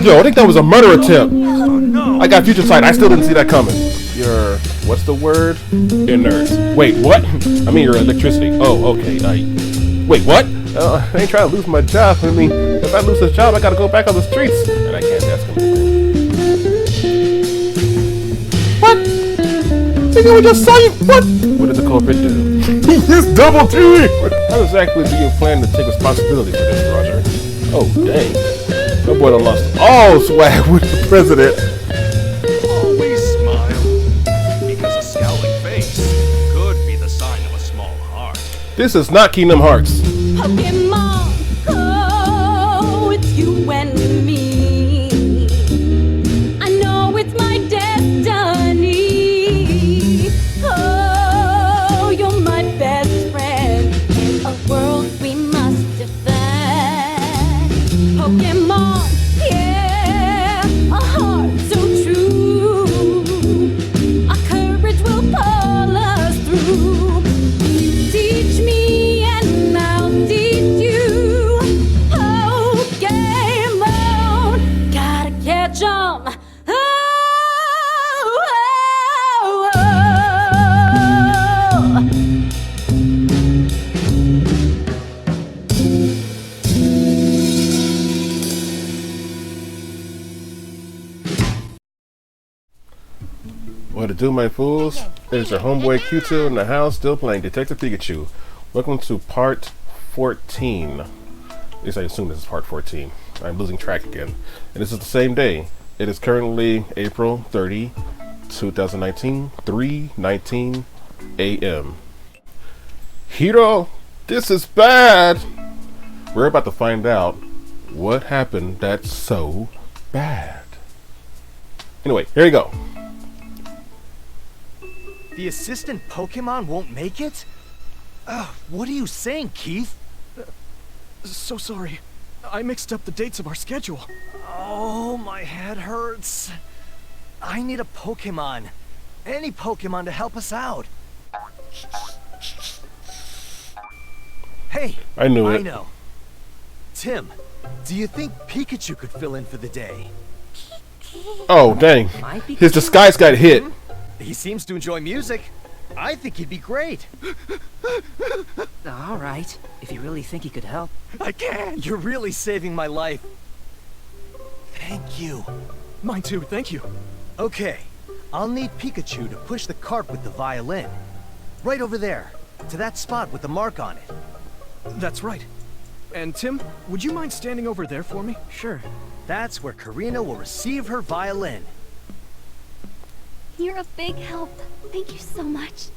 Yo, I think that was a murder attempt. Oh no! I got future sight. I still didn't see that coming. Your, what's the word? Inert. Wait, what? I mean your electricity. Oh, okay. Wait, what? I ain't trying to lose my job. I mean, if I lose this job, I gotta go back on the streets. And I can't ask him anything. What? I think I just saw you. What? What did the culprit do? He's double teaming! How exactly do you plan to take responsibility for this, Roger? Oh, dang. That boy done lost all swag with the president. Always smile, because a scowling face could be the sign of a small heart. This is not Kingdom Hearts. Pokémon, oh, it's you and me. I know it's my destiny. Oh, you're my best friend in a world we must defend. Pokémon, yeah, a heart so true. Our courage will pull us through. You teach me and I'll teach you. Pokémon, gotta catch 'em. What to do, my fools? It's your homeboy Kyutwo in the house, still playing Detective Pikachu. Welcome to part 14. At least I assume this is part 14. I'm losing track again. And this is the same day. It is currently April 30, 2019, 3:19 a.m. Hiro, this is bad! We're about to find out what happened that's so bad. Anyway, here you go. The assistant Pokemon won't make it? What are you saying, Keith? So sorry. I mixed up the dates of our schedule. Oh, my head hurts. I need a Pokemon. Any Pokemon to help us out. Hey, I knew it. I know. Tim, do you think Pikachu could fill in for the day? Oh, dang. His disguise got hit. He seems to enjoy music. I think he'd be great. All right, if you really think he could help. I can't. You're really saving my life. Thank you. Mine too, thank you. Okay, I'll need Pikachu to push the cart with the violin. Right over there, to that spot with the mark on it. That's right. And Tim, would you mind standing over there for me? Sure. That's where Karina will receive her violin. You're a big help. Thank you so much.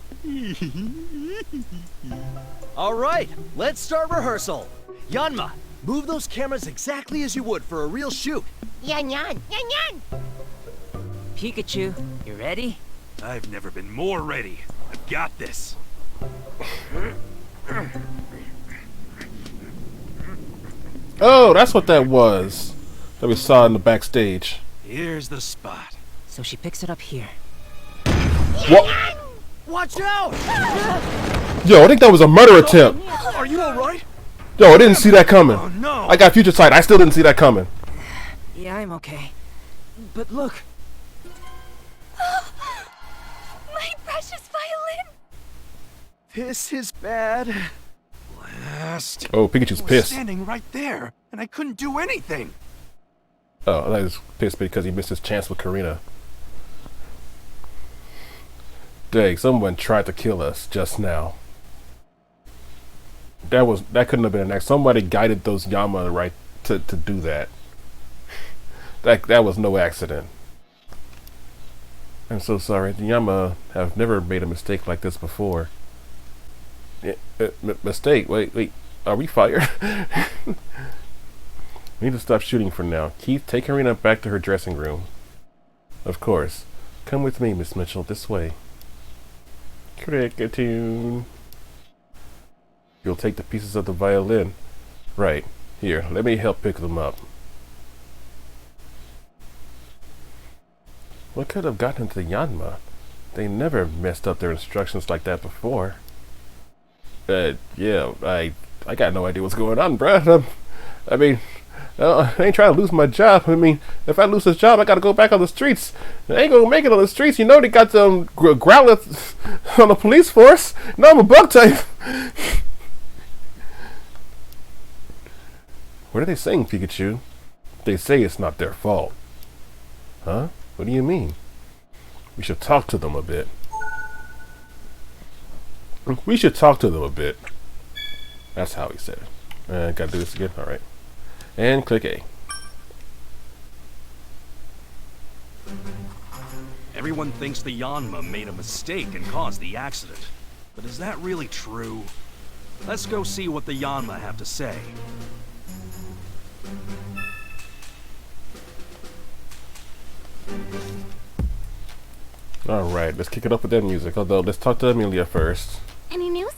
All right, let's start rehearsal. Yanma, move those cameras exactly as you would for a real shoot. Yan yan, yan yan. Pikachu, you ready? I've never been more ready. I've got this. Oh, that's what that was that we saw in the backstage. Here's the spot. So she picks it up here. What? Watch out! Yo, I think that was a murder attempt. Are you alright? Yo, I didn't see that coming. Oh no! I got future sight. I still didn't see that coming. Yeah, I'm okay. But look. My precious violin. This is bad. Blast. Oh, Pikachu's I was pissed. standing right there, and I couldn't do anything. Oh, I was pissed because he missed his chance with Karina. Dang, someone tried to kill us just now. That couldn't have been an accident. Somebody guided those Yama right to do that. That was no accident. I'm so sorry. The Yama have never made a mistake like this before. Mistake? Wait. Are we fired? We need to stop shooting for now. Keith, take Karina back to her dressing room. Of course. Come with me, Miss Mitchell. This way. Cricketune. You'll take the pieces of the violin. Right. Here, let me help pick them up. What could have gotten into Yanma? They never messed up their instructions like that before. Yeah, I got no idea what's going on, bruh. I mean, I ain't trying to lose my job. I mean, if I lose this job, I gotta go back on the streets. I ain't gonna make it on the streets. You know they got some growlers on the police force. No, I'm a bug type. What are they saying, Pikachu? They say it's not their fault. Huh? What do you mean? We should talk to them a bit. We should talk to them a bit. That's how he said it. Gotta do this again? Alright. And click A. Everyone thinks the Yanma made a mistake and caused the accident. But is that really true? Let's go see what the Yanma have to say. Alright, let's kick it up with that music. Although, let's talk to Amelia first. Any news?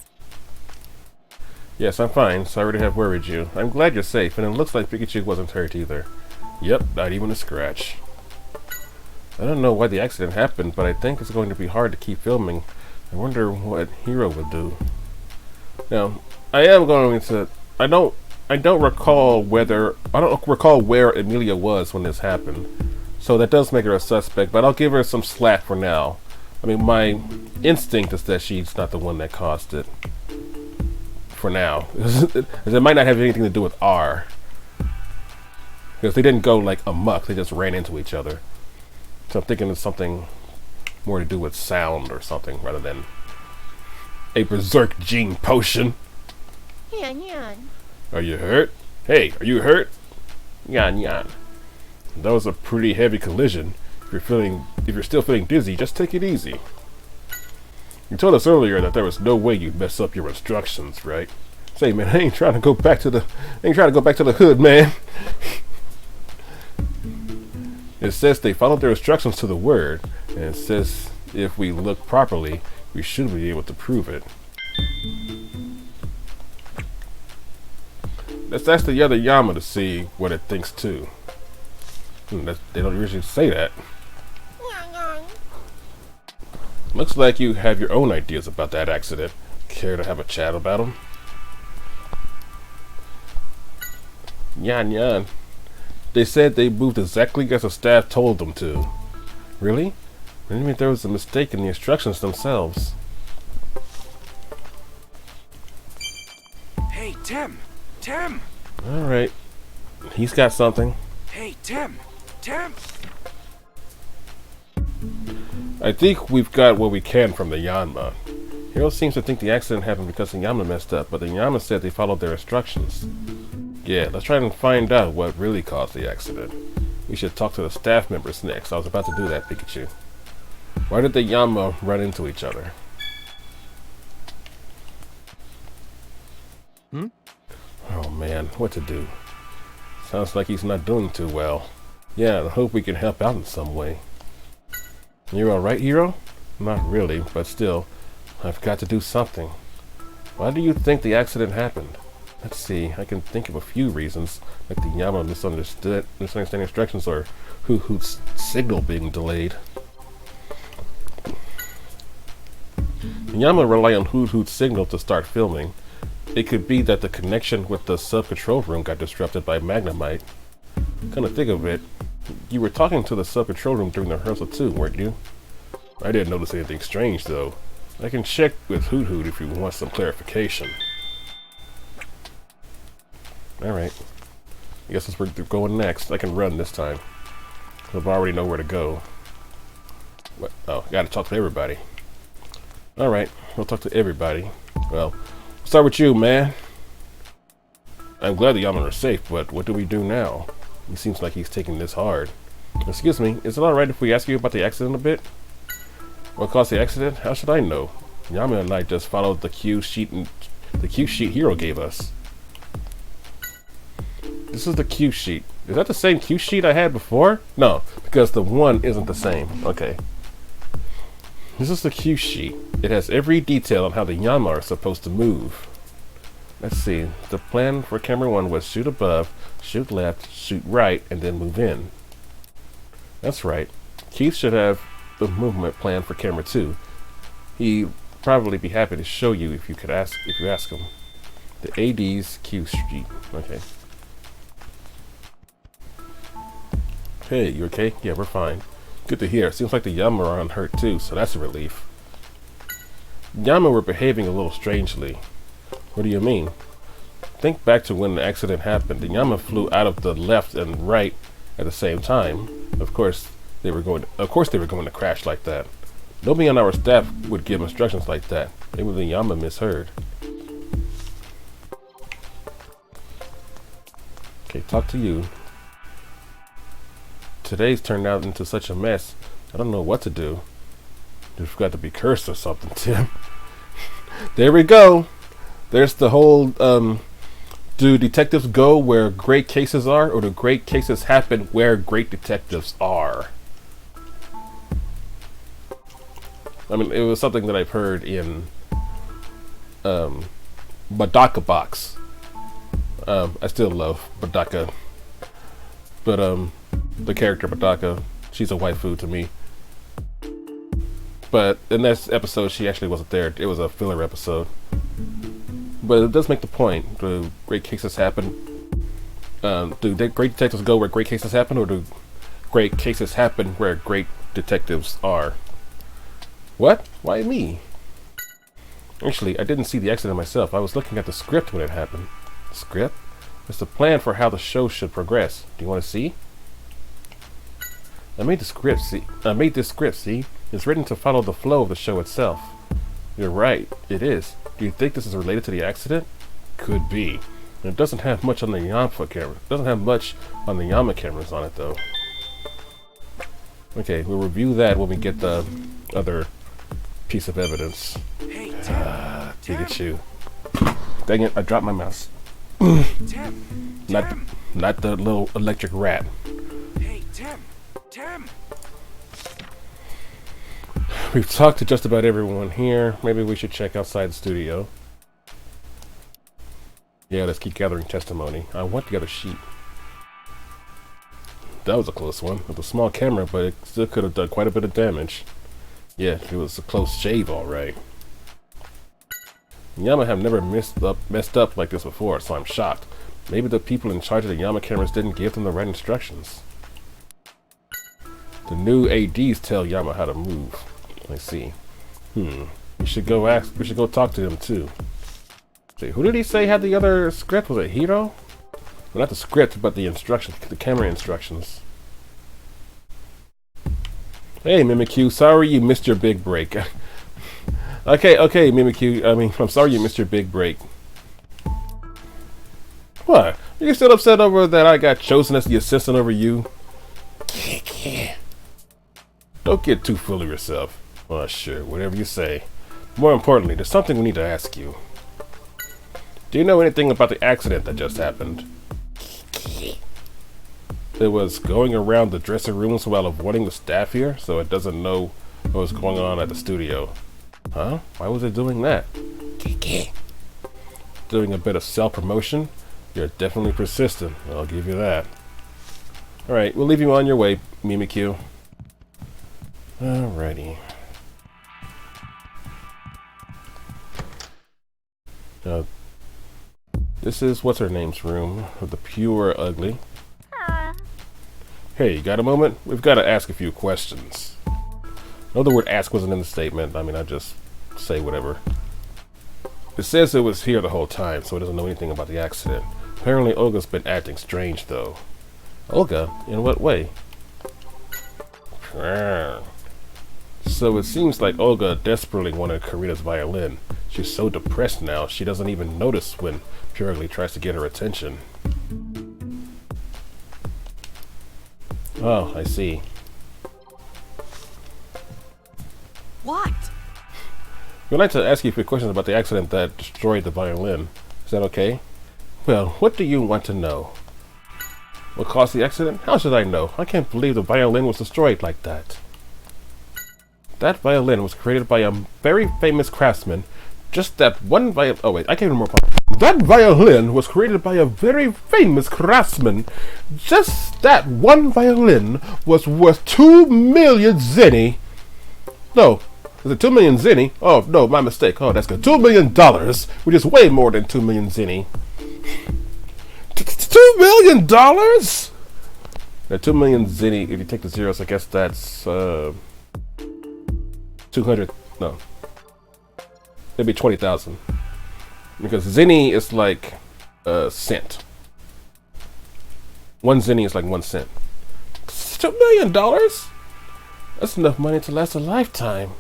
Yes, I'm fine. Sorry to have worried you. I'm glad you're safe, and it looks like Pikachu wasn't hurt either. Yep, not even a scratch. I don't know why the accident happened, but I think it's going to be hard to keep filming. I wonder what Hiro would do. Now, I don't recall where Amelia was when this happened. So that does make her a suspect, but I'll give her some slack for now. I mean, my instinct is that she's not the one that caused it. For now. It might not have anything to do with R. Because they didn't go like amok, they just ran into each other. So I'm thinking it's something more to do with sound or something rather than a berserk gene potion. Yan yan. Are you hurt? Hey, are you hurt? Yan yan. That was a pretty heavy collision. If you're still feeling dizzy, just take it easy. You told us earlier that there was no way you'd mess up your instructions, right? Say, man, I ain't trying to go back to the hood, man. It says they followed their instructions to the word, and it says if we look properly, we should be able to prove it. Let's ask the other Yama to see what it thinks too. They don't usually say that. Yan yan. Looks like you have your own ideas about that accident. Care to have a chat about them? Yan yan. They said they moved exactly as the staff told them to. Really? I didn't mean there was a mistake in the instructions themselves. Hey, Tim! Tim! Alright. He's got something. Hey, Tim! Tim! I think we've got what we can from the Yanma. Hiro seems to think the accident happened because the Yanma messed up, but the Yanma said they followed their instructions. Yeah, let's try and find out what really caused the accident. We should talk to the staff members next. I was about to do that, Pikachu. Why did the Yanma run into each other? Oh man, what to do? Sounds like he's not doing too well. Yeah, I hope we can help out in some way. You're alright, Hiro? Not really, but still, I've got to do something. Why do you think the accident happened? Let's see, I can think of a few reasons, like the Yama misunderstanding instructions or Hoot's signal being delayed. The Yama rely on Hoot's signal to start filming. It could be that the connection with the sub-control room got disrupted by Magnemite. Come to think of it, you were talking to the sub-control room during the rehearsal too, weren't you? I didn't notice anything strange though. I can check with Hoot if you want some clarification. Alright. I guess that's where we're going next. I can run this time. I already know where to go. What? Oh, gotta talk to everybody. Alright, we'll talk to everybody. Well, start with you, man. I'm glad the Yaman are safe, but what do we do now? He seems like he's taking this hard. Excuse me, is it alright if we ask you about the accident a bit? What caused the accident? How should I know? Yama and I just followed the cue sheet Hiro gave us. This is the cue sheet. Is that the same cue sheet I had before? No, because the one isn't the same. Okay. This is the cue sheet. It has every detail on how the Yama are supposed to move. Let's see. The plan for camera 1 was shoot above, shoot left, shoot right, and then move in. That's right. Keith should have the movement plan for camera 2. He'd probably be happy to show you if you ask him. The AD's cue sheet. Okay. Hey, you okay? Yeah, we're fine. Good to hear. Seems like the Yama are unhurt too, so that's a relief. Yama were behaving a little strangely. What do you mean? Think back to when the accident happened. The Yama flew out of the left and right at the same time. Of course they were going to crash like that. Nobody on our staff would give instructions like that. Maybe the Yama misheard. Okay, talk to you. Today's turned out into such a mess. I don't know what to do. Just forgot to be cursed or something, Tim. There we go. There's the whole, do detectives go where great cases are, or do great cases happen where great detectives are? I mean, it was something that I've heard in, Badaka Box. I still love Badaka. But, the character Badaka, she's a waifu to me. But in this episode, she actually wasn't there. It was a filler episode. But it does make the point. Do great cases happen? Do great detectives go where great cases happen, or do great cases happen where great detectives are? What? Why me? Actually, I didn't see the accident myself. I was looking at the script when it happened. Script? It's the plan for how the show should progress. Do you want to see? I made this script, see? It's written to follow the flow of the show itself. You're right, it is. Do you think this is related to the accident? Could be. It doesn't have much on the Yama camera. It doesn't have much on the Yama cameras on it, though. Okay, we'll review that when we get the other piece of evidence. Hey, Pikachu. Dang it, I dropped my mouse. Not the little electric rat. Hey, Tim. We've talked to just about everyone here. Maybe we should check outside the studio. Yeah, let's keep gathering testimony. I want the other sheet. That was a close one. With a small camera, but it still could have done quite a bit of damage. Yeah, it was a close shave, alright. Yama have never messed up like this before, so I'm shocked. Maybe the people in charge of the Yama cameras didn't give them the right instructions. The new ADs tell Yama how to move. I see. We should go talk to him too. See, who did he say had the other script? Was it Hiro? Well, not the script, but the instructions, the camera instructions. Hey, Mimikyu, sorry you missed your big break. Okay, Mimikyu, I'm sorry you missed your big break. What? You're still upset over that I got chosen as the assistant over you? Don't get too full of yourself. Well, sure, whatever you say. More importantly, there's something we need to ask you. Do you know anything about the accident that just happened? It was going around the dressing rooms while avoiding the staff here, so it doesn't know what was going on at the studio. Huh? Why was it doing that? Doing a bit of self-promotion? You're definitely persistent, I'll give you that. Alright, we'll leave you on your way, Mimikyu. Alrighty. This is what's-her-name's room, with the pure ugly. Hey, you got a moment? We've got to ask a few questions. No, the word ask wasn't in the statement. I mean, I just say whatever. It says it was here the whole time, so it doesn't know anything about the accident. Apparently, Olga's been acting strange, though. Olga? In what way? So it seems like Olga desperately wanted Karina's violin. She's so depressed now, she doesn't even notice when Pure Ugly tries to get her attention. Oh, I see. What? We'd like to ask you a few questions about the accident that destroyed the violin. Is that okay? Well, what do you want to know? What caused the accident? How should I know? I can't believe the violin was destroyed like that. That violin was created by a very famous craftsman. Just that one violin. Oh wait, I can't remember. That violin was created by a very famous craftsman. Just that one violin was worth 2 million zenny. No, is it 2 million zenny? Oh no, my mistake. Oh, that's good. $2 million, which is way more than 2 million zenny. $2 million? Now 2 million zenny, if you take the zeros, I guess that's 200, no. It'd be 20,000. Because zenny is like a cent. 1 zenny is like 1 cent. $2 million? That's enough money to last a lifetime.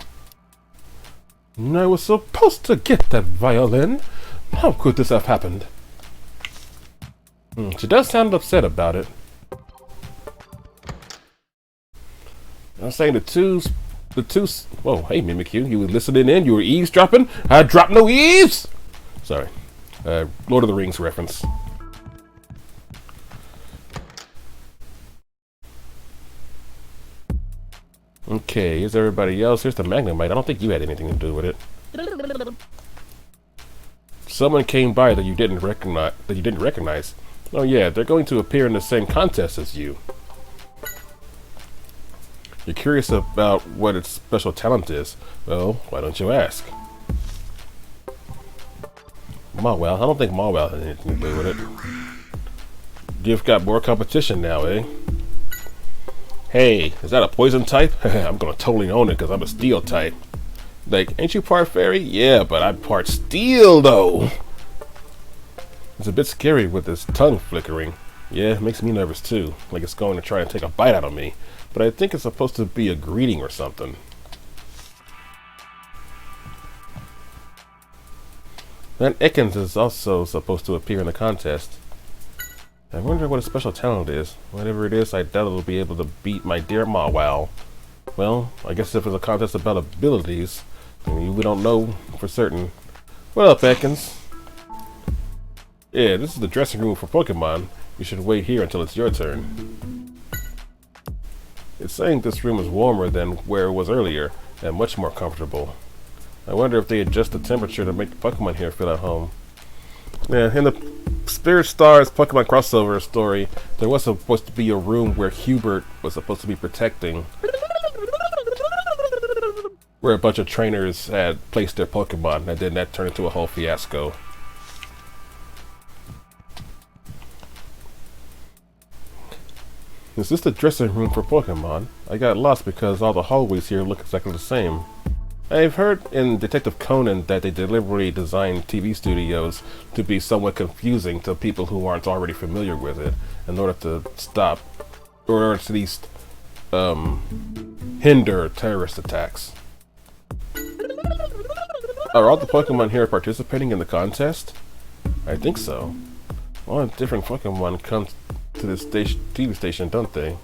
And I was supposed to get that violin. How could this have happened? She does sound upset about it. I'm saying the two. Whoa, hey Mimikyu, you were listening in? You were eavesdropping? I dropped no eaves. Sorry, Lord of the Rings reference. Okay, here's everybody else. Here's the Magnemite. I don't think you had anything to do with it. Someone came by that you didn't recognize. Oh yeah, they're going to appear in the same contest as you. You're curious about what its special talent is. Well, why don't you ask? Mawile. I don't think Mawile had anything to do with it. You've got more competition now, eh? Hey, is that a poison type? I'm gonna totally own it because I'm a steel type. Like, ain't you part fairy? Yeah, but I'm part steel though. It's a bit scary with this tongue flickering. Yeah, it makes me nervous too. Like it's going to try and take a bite out of me. But I think it's supposed to be a greeting or something. That Ekans is also supposed to appear in the contest. I wonder what a special talent is. Whatever it is, I doubt it'll be able to beat my dear Mawile. Well, I guess if it's a contest about abilities, then we don't know for certain. What up, Ekans? Yeah, this is the dressing room for Pokemon. You should wait here until it's your turn. It's saying this room is warmer than where it was earlier, and much more comfortable. I wonder if they adjust the temperature to make the Pokemon here feel at home. Yeah, in the Spirit Stars Pokemon crossover story, there was supposed to be a room where Hubert was supposed to be protecting, where a bunch of trainers had placed their Pokemon, and then that turned into a whole fiasco. Is this the dressing room for Pokemon? I got lost because all the hallways here look exactly the same. I've heard in Detective Conan that they deliberately designed TV studios to be somewhat confusing to people who aren't already familiar with it, in order to stop, or at least hinder terrorist attacks. Are all the Pokemon here participating in the contest? I think so. All different Pokemon come to this TV station, don't they?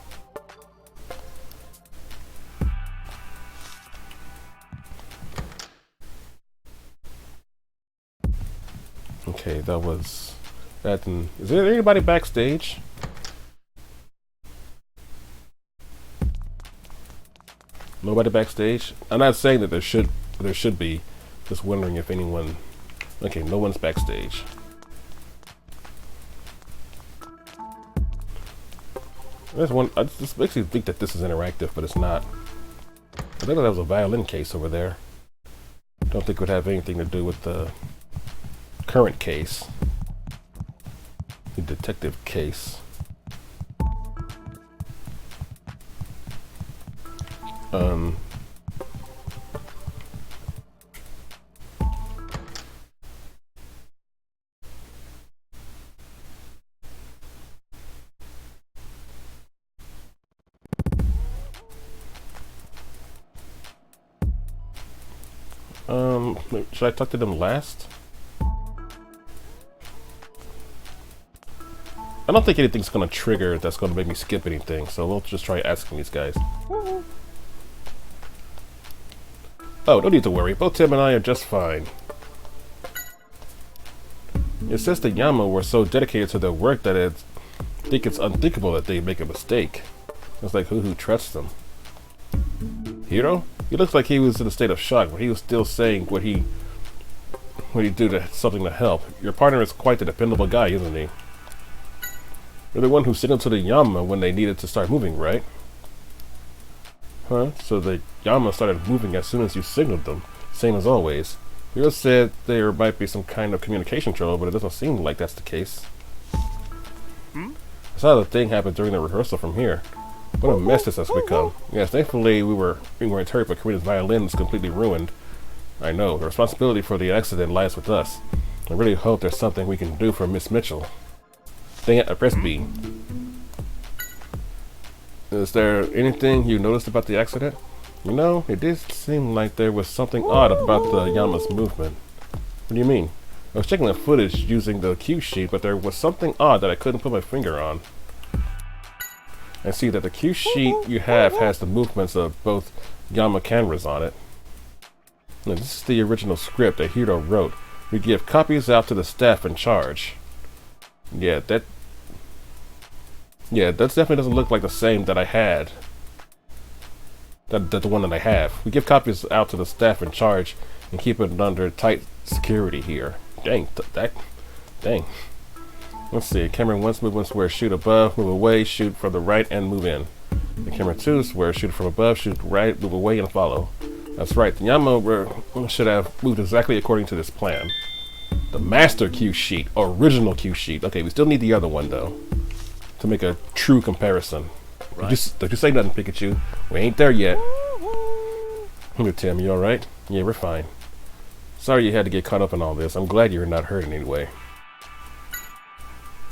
Okay, that was that. Is there anybody backstage? Nobody backstage? I'm not saying that there should be. Just wondering if anyone. Okay, no one's backstage. There's one. I just basically think that this is interactive, but it's not. I think that was a violin case over there. Don't think it would have anything to do with the current case. The detective case. Should I talk to them last? I don't think anything's gonna trigger that's gonna make me skip anything, so we'll just try asking these guys. Oh, no need to worry. Both Tim and I are just fine. It says the Yama were so dedicated to their work that I think it's unthinkable that they make a mistake. It's like who trusts them? Hiro? He looks like he was in a state of shock, but he was still saying what he do to something to help. Your partner is quite a dependable guy, isn't he? You're the one who signaled to the Yama when they needed to start moving, right? Huh? So the Yama started moving as soon as you signaled them, same as always. Hiro said there might be some kind of communication trouble, but it doesn't seem like that's the case. I saw the thing happen during the rehearsal from here. What a mess this has become. Yes, thankfully we weren't hurt, but Karina's violin is completely ruined. I know, the responsibility for the accident lies with us. I really hope there's something we can do for Miss Mitchell. Dang it, I pressed B. Is there anything you noticed about the accident? You know, it did seem like there was something odd about the Yama's movement. What do you mean? I was checking the footage using the cue sheet, but there was something odd that I couldn't put my finger on. I see that the cue sheet you have has the movements of both Yama cameras on it. Now, this is the original script that Hiro wrote. We give copies out to the staff in charge. Yeah, that definitely doesn't look like the same that I had. That's the one that I have. We give copies out to the staff in charge and keep it under tight security here. Dang, dang. Let's see, camera 1's movements where shoot above, move away, shoot from the right, and move in. And camera 2's where shoot from above, shoot right, move away, and follow. That's right, the Yama should have moved exactly according to this plan. The master cue sheet, original cue sheet. Okay, we still need the other one though, to make a true comparison. Right. Don't you say nothing, Pikachu. We ain't there yet. Here, Tim, you alright? Yeah, we're fine. Sorry you had to get caught up in all this. I'm glad you're not hurt in any way.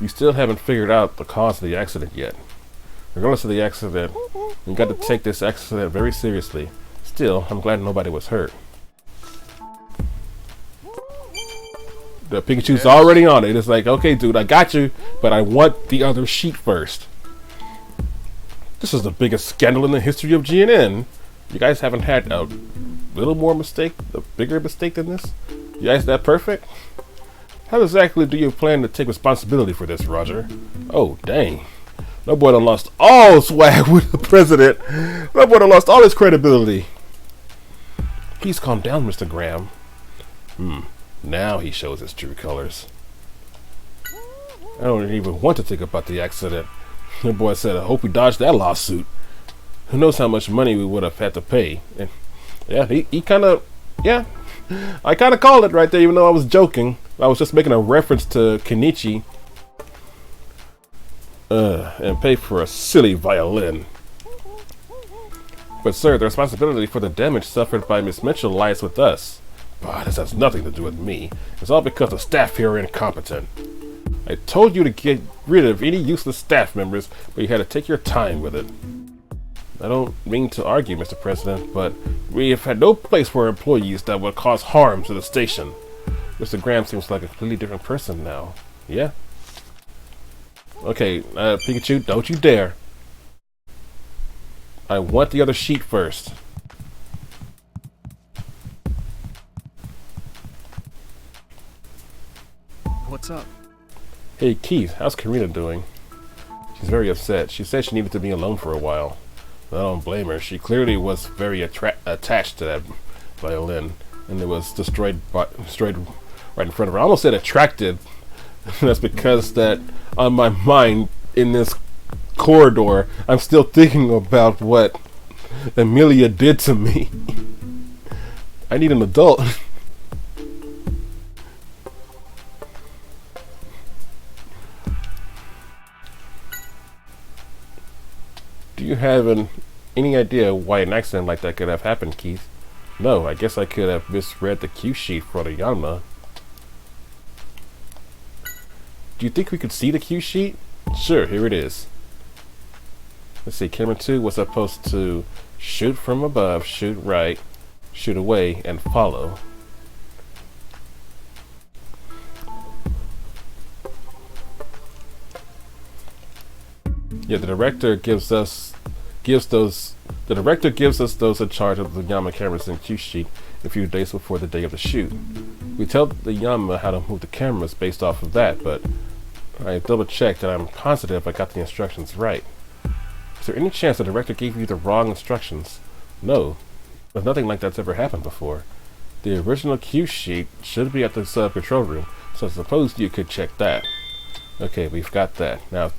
You still haven't figured out the cause of the accident yet. Regardless of the accident, you got to take this accident very seriously. Still, I'm glad nobody was hurt. The Pikachu's already on it. It's like, okay, dude, I got you, but I want the other sheet first. This is the biggest scandal in the history of GNN. You guys haven't had a little more mistake, a bigger mistake than this? You guys that perfect? How exactly do you plan to take responsibility for this, Roger? Oh, dang. No boy done lost all swag with the president. No boy done lost all his credibility. Please calm down, Mr. Graham. Now he shows his true colors. I don't even want to think about the accident. The boy said, I hope we dodged that lawsuit. Who knows how much money we would have had to pay. And yeah, he kind of, yeah. I kind of called it right there, even though I was joking. I was just making a reference to Kenichi. And pay for a silly violin. But sir, the responsibility for the damage suffered by Miss Mitchell lies with us. But this has nothing to do with me. It's all because the staff here are incompetent. I told you to get rid of any useless staff members, but you had to take your time with it. I don't mean to argue, Mr. President, but we have had no place for employees that would cause harm to the station. Mr. Graham seems like a completely different person now. Yeah? Okay, Pikachu, don't you dare. I want the other sheet first. What's up? Hey Keith, how's Karina doing? She's very upset. She said she needed to be alone for a while. I don't blame her. She clearly was very attached to that violin, and it was destroyed right in front of her. I almost said attracted. That's because that on my mind in this corridor, I'm still thinking about what Emilia did to me. I need an adult. Do you have any idea why an accident like that could have happened, Keith? No, I guess I could have misread the cue sheet for the Yama. Do you think we could see the cue sheet? Sure, here it is. Let's see, camera 2 was supposed to shoot from above, shoot right, shoot away, and follow. Yeah, the director gives us those in charge of the Yama cameras and cue sheet a few days before the day of the shoot. We tell the Yama how to move the cameras based off of that, but I double checked and I'm positive I got the instructions right. Is there any chance the director gave you the wrong instructions? No, but nothing like that's ever happened before. The original cue sheet should be at the control room, so I suppose you could check that. Okay, we've got that. Now,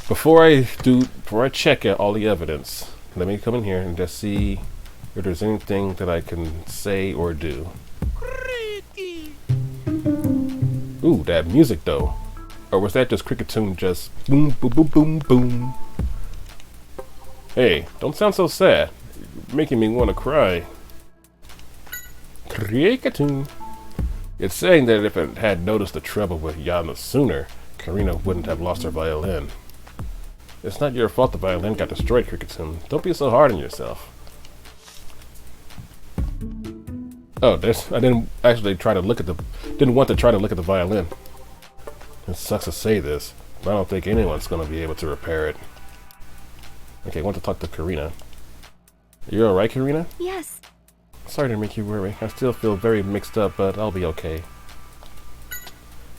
before I check out all the evidence, let me come in here and just see if there's anything that I can say or do. Ooh, that music though. Or was that just Cricketune just boom, boom, boom, boom, boom? Hey, don't sound so sad. You're making me want to cry. Cricketune. It's saying that if it had noticed the trouble with Yanma sooner, Karina wouldn't have lost her violin. It's not your fault the violin got destroyed, Cricketune. Don't be so hard on yourself. Oh, I didn't actually try to look at the... Didn't want to try to look at the violin. It sucks to say this, but I don't think anyone's going to be able to repair it. Okay, I want to talk to Karina. You alright, Karina? Yes. Sorry to make you worry. I still feel very mixed up, but I'll be okay.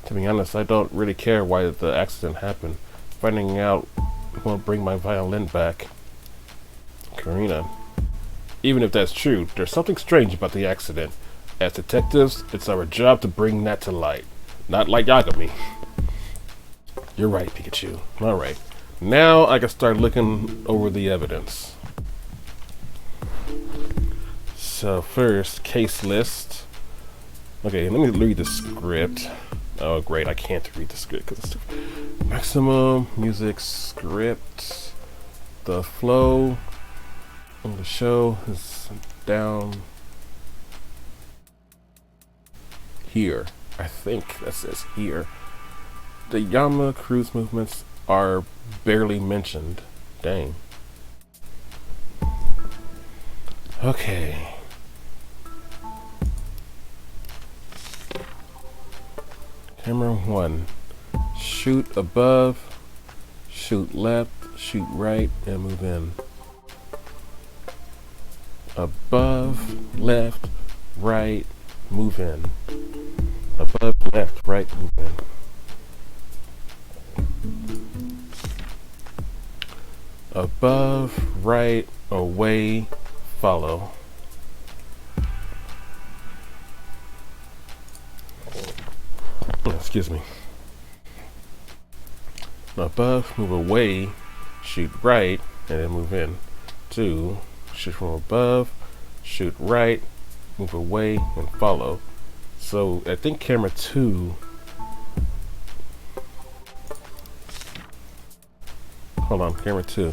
To be honest, I don't really care why the accident happened. Finding out won't bring my violin back. Karina. Even if that's true, there's something strange about the accident. As detectives, it's our job to bring that to light. Not like Yagami. You're right, Pikachu. Alright. Now I can start looking over the evidence. So first, case list. Okay, let me read the script. Oh great, I can't read the script because it's maximum music script. The flow of the show is down here. I think that says here. The Yanma cruise movements are barely mentioned. Dang. Okay. Camera 1. Shoot above, shoot left, shoot right, and move in. Above, left, right, move in. Above, left, right, move in. Above, right, away, follow. Excuse me. Above, move away, shoot right, and then move in. 2, shoot from above, shoot right, move away, and follow. So I think camera 2. Hold on, camera 2.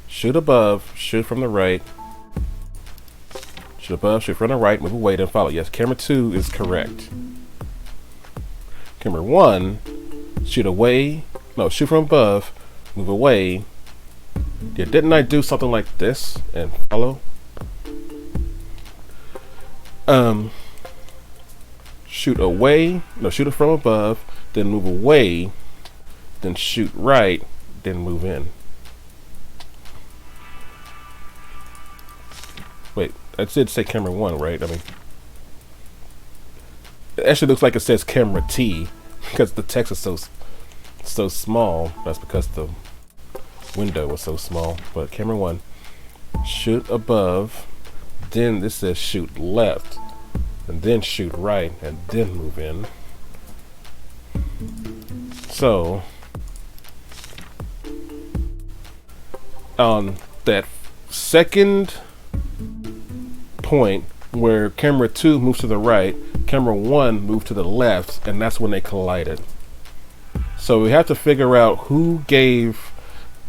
Shoot above, shoot from the right. Shoot above, shoot from the right, move away, then follow. Yes, camera 2 is correct. Camera 1, shoot away. No, shoot from above, move away. Yeah, didn't I do something like this and follow? Shoot away. No, shoot it from above, then move away, then shoot right, then move in. Wait, I did say camera 1, right? I mean, it actually looks like it says camera T because the text is so small. That's because the window was so small. But camera 1, shoot above, then this says shoot left, and then shoot right, and then move in. So on that second point where camera 2 moves to the right, camera 1 moved to the left, and that's when they collided. So we have to figure out who gave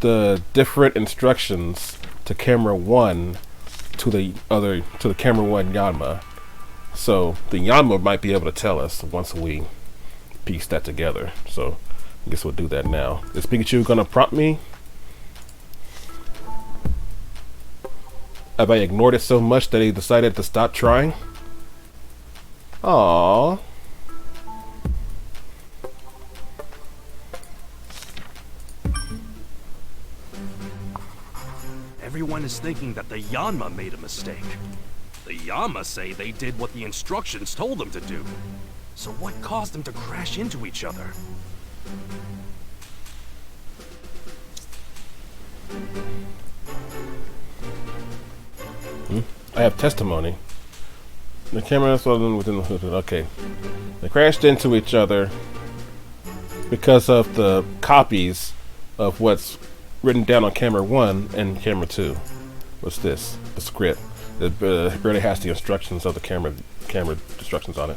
the different instructions to camera 1 to the camera 1 Yanma. So the Yanma might be able to tell us once we piece that together. So I guess we'll do that now. Is Pikachu gonna prompt me? Have I ignored it so much that he decided to stop trying? Aww. Everyone is thinking that the Yanma made a mistake. The Yanma say they did what the instructions told them to do. So what caused them to crash into each other? I have testimony. The camera wasn't within the hood. Okay. They crashed into each other because of the copies of what's written down on camera 1 and camera 2. What's this? The script. It barely has the instructions of the camera instructions on it.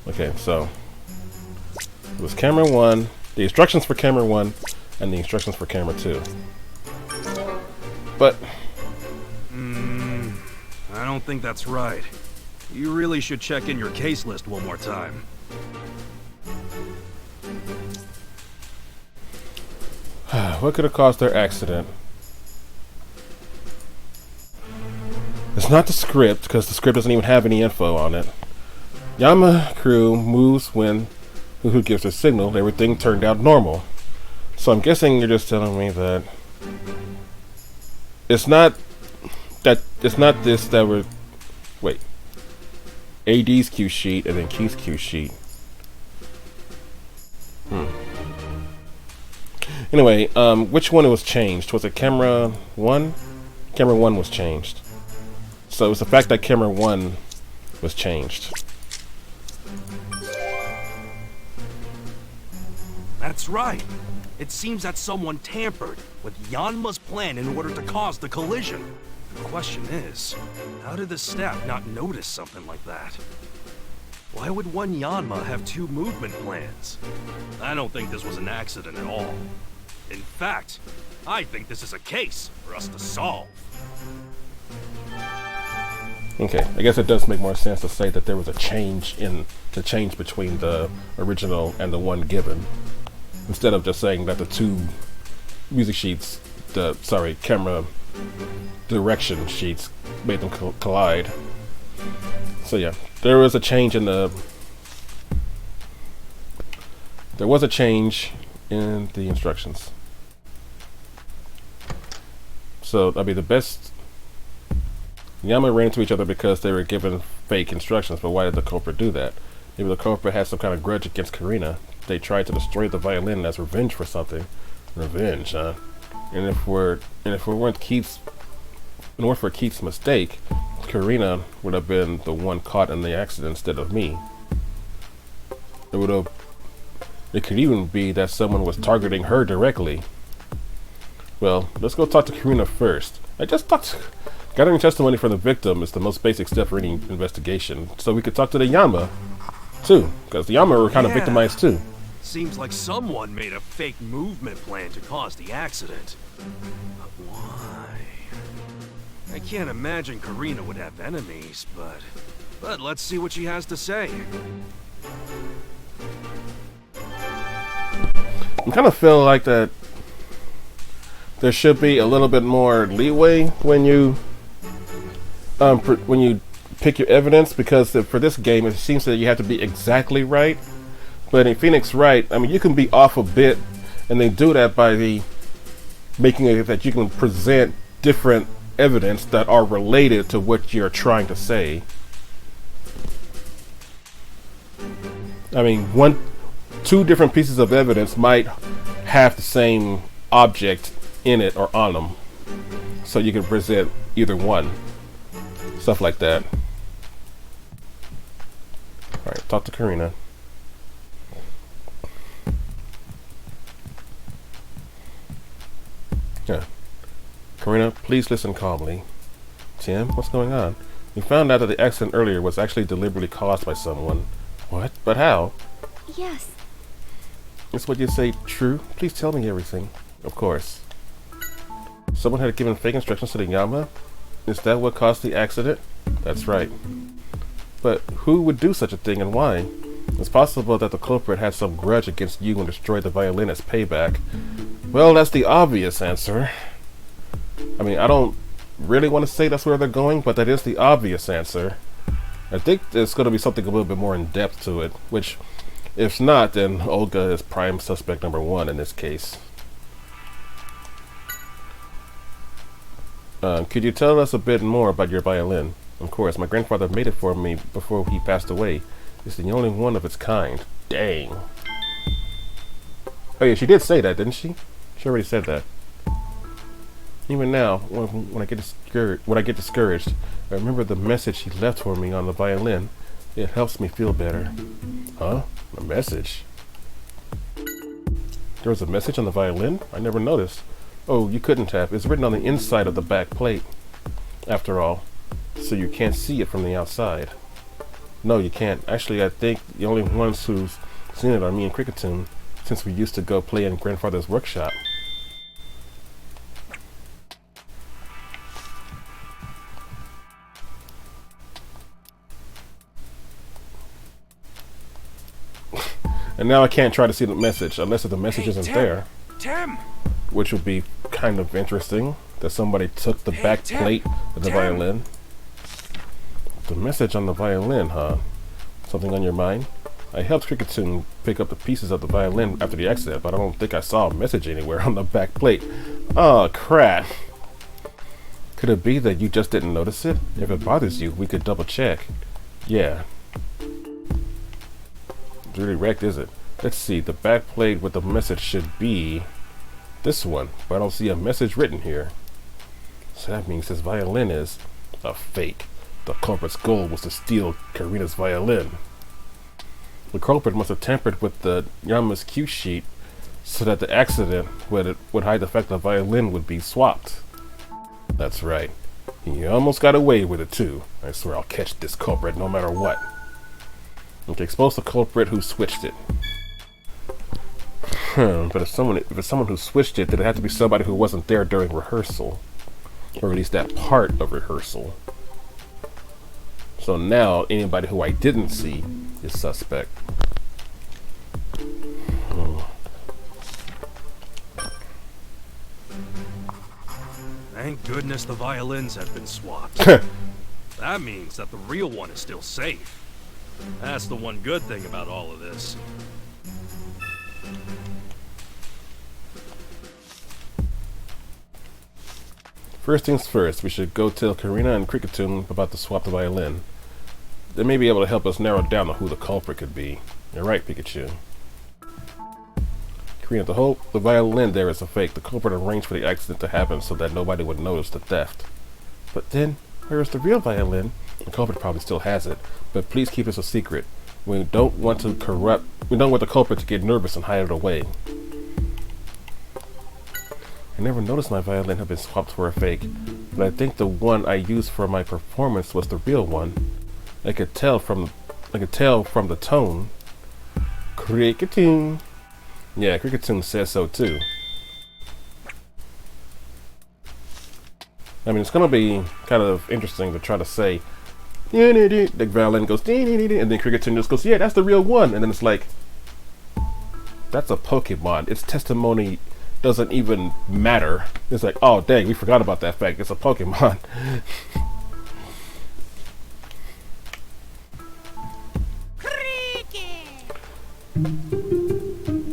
Okay, so It was camera 1, the instructions for camera 1, and the instructions for camera 2. But I don't think that's right. You really should check in your case list one more time. what could have caused their accident? It's not the script, because the script doesn't even have any info on it. Yama crew moves when who gives a signal. Everything turned out normal. So I'm guessing you're just telling me that it's not this that we're wait. AD's cue sheet and then Q's cue sheet. Anyway, which one was changed? Was it camera 1? Camera 1 was changed. So it was the fact that camera 1 was changed. That's right. It seems that someone tampered with Yanma's plan in order to cause the collision. The question is, how did the staff not notice something like that? Why would one Yanma have 2 movement plans? I don't think this was an accident at all. In fact, I think this is a case for us to solve. Okay, I guess it does make more sense to say that there was a change between the original and the one given, instead of just saying that the 2 music sheets, camera direction sheets made them collide. So yeah, there was a change in the instructions. So I mean, the best Yama ran into each other because they were given fake instructions, but why did the culprit do that? Maybe the culprit had some kind of grudge against Karina. They tried to destroy the violin as revenge for something. Revenge, huh? And if it weren't for Keith's mistake, Karina would have been the one caught in the accident instead of me. It could even be that someone was targeting her directly. Well, let's go talk to Karina first. Gathering testimony from the victim is the most basic step for any investigation, so we could talk to the Yama, too, because the Yama were kind of victimized too. Seems like someone made a fake movement plan to cause the accident. But why? I can't imagine Karina would have enemies, but let's see what she has to say. I kind of feel like that there should be a little bit more leeway when you pick your evidence, because for this game it seems that you have to be exactly right. But in Phoenix Wright, I mean, you can be off a bit, and they do that by making it that you can present different evidence that are related to what you're trying to say. I mean, 2 different pieces of evidence might have the same object in it or on them, so you can present either one. Stuff like that. Alright, talk to Karina. Yeah. Karina, please listen calmly. Tim, what's going on? We found out that the accident earlier was actually deliberately caused by someone. What? But how? Yes. Is what you say true? Please tell me everything. Of course. Someone had given fake instructions to the Yama? Is that what caused the accident? That's right. But who would do such a thing, and why? It's possible that the culprit had some grudge against you and destroyed the violin as payback. Well, that's the obvious answer. I mean, I don't really want to say that's where they're going, but that is the obvious answer. I think there's going to be something a little bit more in depth to it, which, if not, then Olga is prime suspect number 1 in this case. Could you tell us a bit more about your violin? Of course, my grandfather made it for me before he passed away. It's the only one of its kind. Dang. Oh yeah, she did say that, didn't she? She already said that. Even now, when I get discouraged, I remember the message he left for me on the violin. It helps me feel better. Huh? A message? There was a message on the violin? I never noticed. Oh, you couldn't have. It's written on the inside of the back plate, after all, so you can't see it from the outside. No, you can't. Actually, I think the only ones who seen it on me and Cricketune since we used to go play in grandfather's workshop. And now I can't try to see the message unless the message isn't there. Tim! Which would be kind of interesting, that somebody took the back plate of the violin. The message on the violin, huh? Something on your mind? I helped Cricketune pick up the pieces of the violin after the accident, but I don't think I saw a message anywhere on the back plate. Oh, crap. Could it be that you just didn't notice it? If it bothers you, we could double check. Yeah. It's really wrecked, is it? Let's see, the back plate with the message should be this one, but I don't see a message written here. So that means this violin is a fake. The culprit's goal was to steal Karina's violin. The culprit must have tampered with the Yanma's cue sheet so that the accident would hide the fact the violin would be swapped. That's right. He almost got away with it too. I swear I'll catch this culprit no matter what. Okay, expose the culprit who switched it. But if it's someone who switched it, then it had to be somebody who wasn't there during rehearsal. Or at least that part of rehearsal. So now, anybody who I didn't see is suspect. Thank goodness the violins have been swapped. That means that the real one is still safe. That's the one good thing about all of this. First things first, we should go tell Karina and Cricketune about the swap the violin. They may be able to help us narrow down on who the culprit could be. You're right, Pikachu. Karina, the violin there is a fake. The culprit arranged for the accident to happen so that nobody would notice the theft. But then, where is the real violin? The culprit probably still has it, but please keep this a secret. We don't want the culprit to get nervous and hide it away. I never noticed my violin had been swapped for a fake, but I think the one I used for my performance was the real one. I could tell from the tone. Cricketune. Yeah, Cricketune says so too. I mean, it's gonna be kind of interesting to try to say, the violin goes, and then Cricketune just goes, yeah, that's the real one, and then it's like, that's a Pokemon. Its testimony doesn't even matter. It's like, oh dang, we forgot about that fact. It's a Pokemon.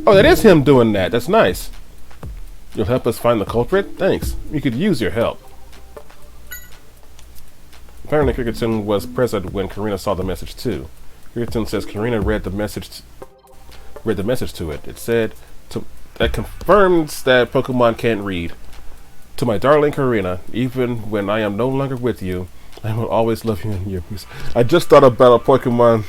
Oh, that is him doing that. That's nice. You'll help us find the culprit? Thanks. We could use your help. Apparently Cricketune was present when Karina saw the message too. Cricketune says Karina read the message to it. It said, that confirms that Pokemon can't read. To my darling Karina, even when I am no longer with you, I will always love you and your music. I just thought about a Pokemon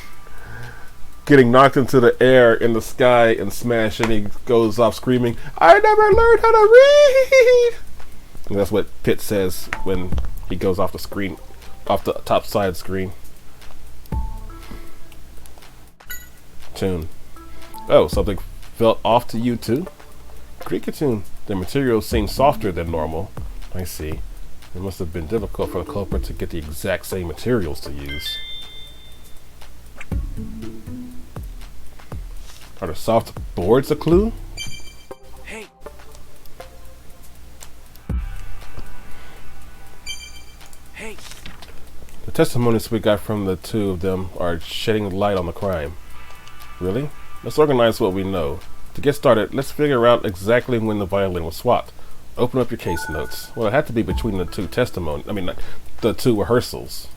getting knocked into the air in the sky and smashed, and he goes off screaming, I never learned how to read! And that's what Pit says when he goes off the screen, off the top side screen. Tune. Oh, something felt off to you too? Cricketune, the materials seem softer than normal. I see. It must have been difficult for the culprit to get the exact same materials to use. Are the soft boards a clue? Hey. Hey. The testimonies we got from the two of them are shedding light on the crime. Really? Let's organize what we know. To get started, let's figure out exactly when the violin was swapped. Open up your case notes. Well, it had to be between the two the two rehearsals.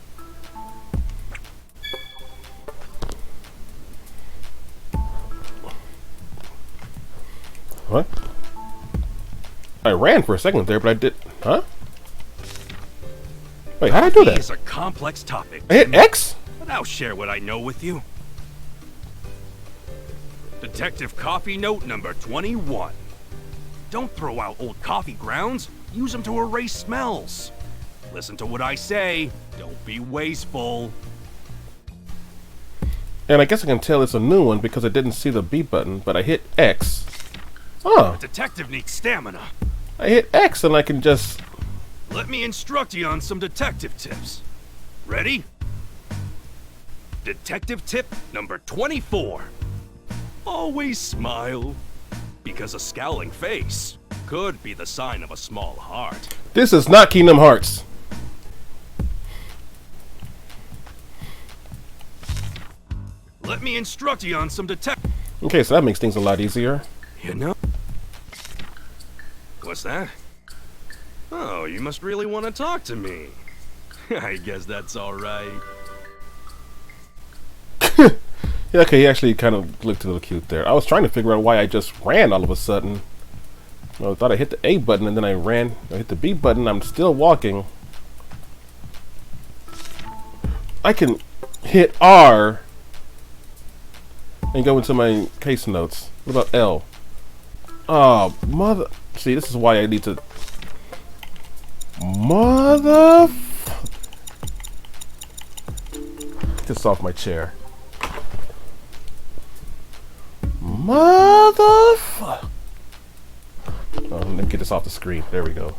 What? I ran for a second there, but I did. Huh? Wait, how did I do that? It's a complex topic. I hit X? But I'll share what I know with you. Detective Coffee Note number 21. Don't throw out old coffee grounds. Use them to erase smells. Listen to what I say. Don't be wasteful. And I guess I can tell it's a new one because I didn't see the B button, but I hit X. Oh, A detective needs stamina. I hit X and I can just... Let me instruct you on some detective tips. Ready? Detective tip number 24. Always smile, because a scowling face could be the sign of a small heart. This is not Kingdom Hearts. Let me instruct you on some detective... Okay, so that makes things a lot easier. You know? What's that? Oh, you must really want to talk to me. I guess that's alright. Yeah, okay, he actually kind of looked a little cute there. I was trying to figure out why I just ran all of a sudden. I thought I hit the A button and then I ran. I hit the B button, I'm still walking. I can hit R and go into my case notes. What about L? Oh, mother... See, this is why I need to... Mother... Get this off my chair. Motherfucker. Oh, let me get this off the screen. There we go.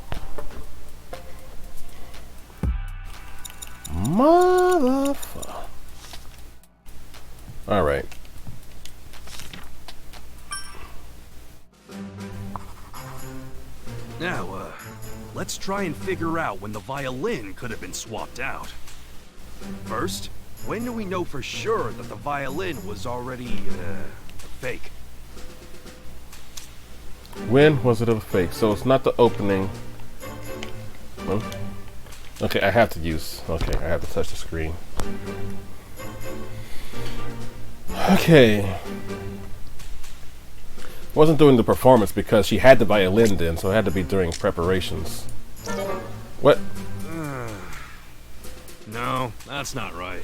Motherfucker. Alright. Now, let's try and figure out when the violin could have been swapped out. First, when do we know for sure that the violin was already, fake? When was it a fake? So it's not the opening. Oh. Okay, I have to use... Okay, I have to touch the screen. Okay. Wasn't doing the performance because she had the violin then, so it had to be during preparations. What? No, that's not right.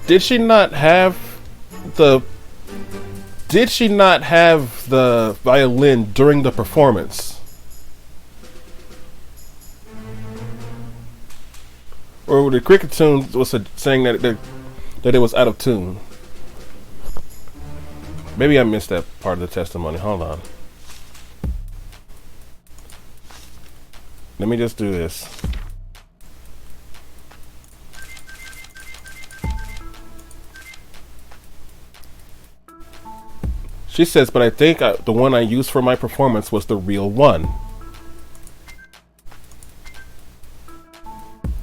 Did she not have the... Did she not have the violin during the performance? Or the cricket tune was saying that it was out of tune? Maybe I missed that part of the testimony. Hold on. Let me just do this. She says, but I think the one I used for my performance was the real one.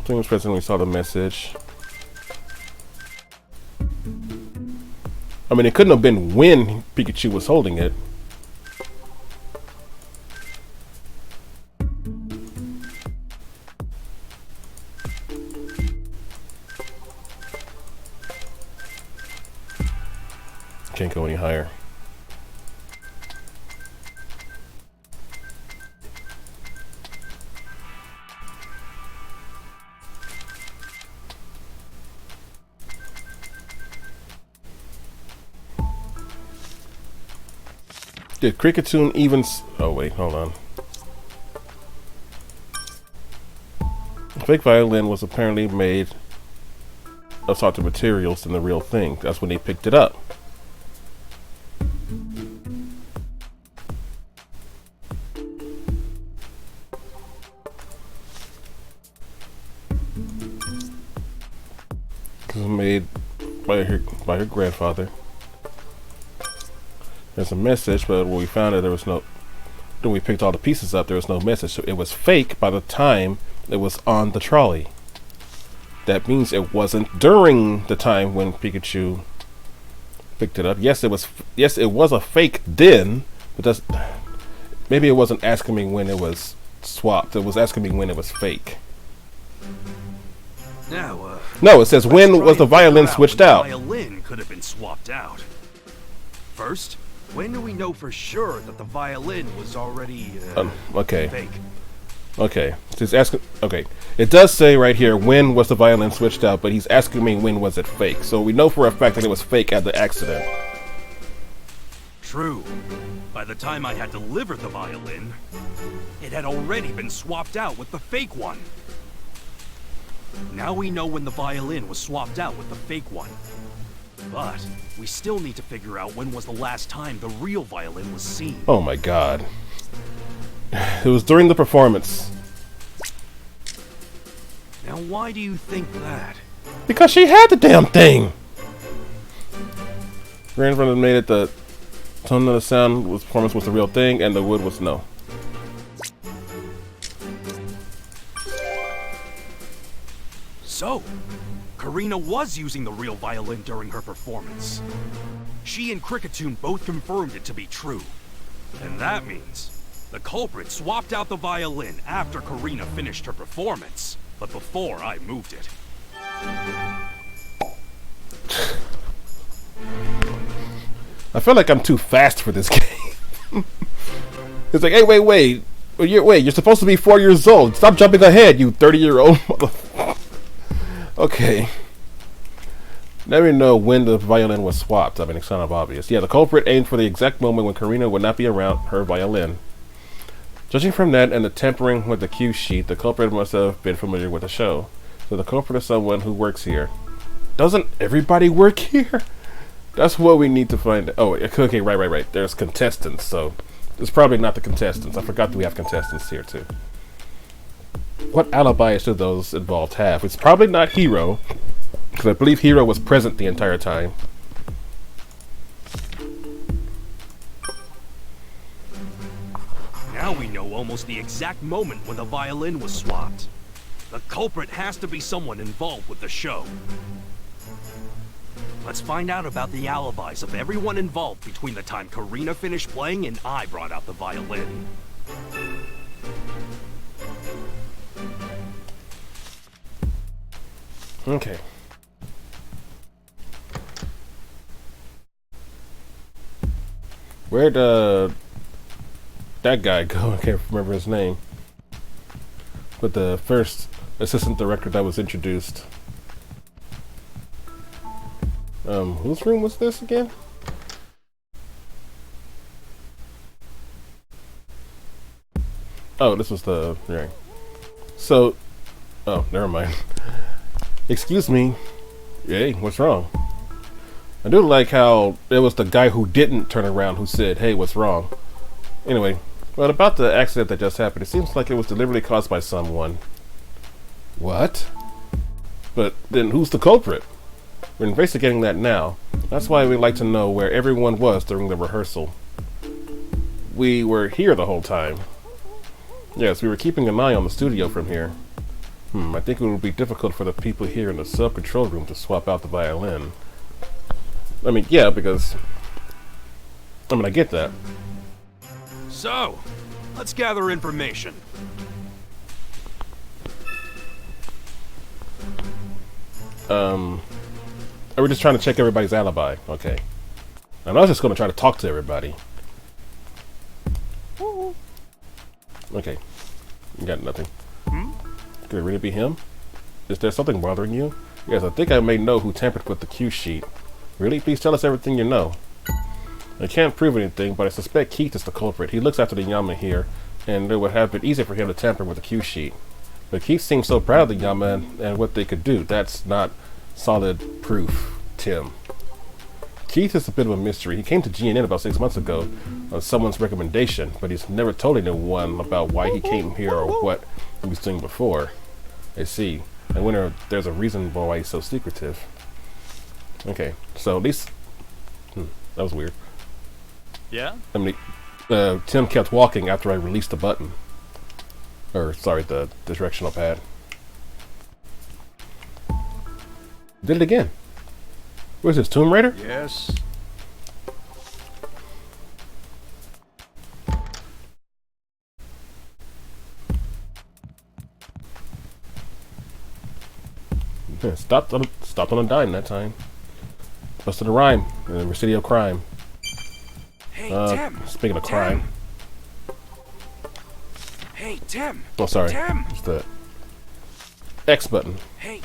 King was present when we saw the message. I mean, it couldn't have been when Pikachu was holding it. Can't go any higher. Did Cricketune even... Oh, wait, hold on. The fake violin was apparently made of softer materials than the real thing. That's when they picked it up. It was made by her grandfather. There's a message, but when we found it, there was no... When we picked all the pieces up, there was no message. So it was fake by the time it was on the trolley. That means it wasn't during the time when Pikachu picked it up. Yes, it was. Yes, it was a fake then, but that's... Maybe it wasn't asking me when it was swapped. It was asking me when it was fake. Now, no, it says when was the violin switched out. The violin could have been swapped out. First, when do we know for sure that the violin was already okay. fake? Okay, so he's asking. Okay, it does say right here when was the violin switched out, but he's asking me when was it fake. So we know for a fact that it was fake at the accident. True. By the time I had delivered the violin, it had already been swapped out with the fake one. Now we know when the violin was swapped out with the fake one. But we still need to figure out when was the last time the real violin was seen. Oh my god. It was during the performance. Now why do you think that? Because she had the damn thing! Grandfather made it the tone of the sound was performance was the real thing, and the wood was no. So, Karina was using the real violin during her performance. She and Cricketune both confirmed it to be true. And that means the culprit swapped out the violin after Karina finished her performance, but before I moved it. I feel like I'm too fast for this game. It's like, hey, wait. You're supposed to be 4 years old. Stop jumping ahead, you 30-year-old motherfucker. Okay. Now we know when the violin was swapped. I mean, it's kind of obvious. Yeah, the culprit aimed for the exact moment when Karina would not be around her violin. Judging from that and the tampering with the cue sheet, the culprit must have been familiar with the show. So the culprit is someone who works here. Doesn't everybody work here? That's what we need to find out. Oh, okay, right. There's contestants, so it's probably not the contestants. I forgot that we have contestants here, too. What alibi should those involved have? It's probably not Hero, because I believe Hero was present the entire time. Now we know almost the exact moment when the violin was swapped. The culprit has to be someone involved with the show. Let's find out about the alibis of everyone involved between the time Karina finished playing and I brought out the violin. Okay. Where'd that guy go? I can't remember his name. But the first assistant director that was introduced. Whose room was this again? Oh, this was the right. So, oh, never mind. Excuse me. Hey, what's wrong? I do like how it was the guy who didn't turn around who said, hey, what's wrong? Anyway, well, about the accident that just happened, it seems like it was deliberately caused by someone. What? But then who's the culprit? We're investigating that now. That's why we'd like to know where everyone was during the rehearsal. We were here the whole time. Yes, we were keeping an eye on the studio from here. I think it would be difficult for the people here in the sub-control room to swap out the violin. I mean, yeah, because... I get that. So, let's gather information. Are we just trying to check everybody's alibi? Okay. And I was just going to try to talk to everybody. Okay. You got nothing. Could it really be him? Is there something bothering you? Yes, I think I may know who tampered with the cue sheet. Really? Please tell us everything you know. I can't prove anything, but I suspect Keith is the culprit. He looks after the Yama here, and it would have been easy for him to tamper with the cue sheet. But Keith seems so proud of the Yama and what they could do. That's not solid proof, Tim. Keith is a bit of a mystery. He came to GNN about 6 months ago on someone's recommendation, but he's never told anyone about why he came here or what he was doing before. I see. I wonder if there's a reason why he's so secretive. Okay, so at least... that was weird. Yeah? I mean, Tim kept walking after I released the button. Or, sorry, the directional pad. Did it again. Where's this, Tomb Raider? Yes. Yeah, stopped on a dime that time. Busted a rhyme in the Residio crime. Hey, Tim! Speaking of Tim. crime. Hey, Tim. Oh, sorry. Tim. It's the X button. Hey.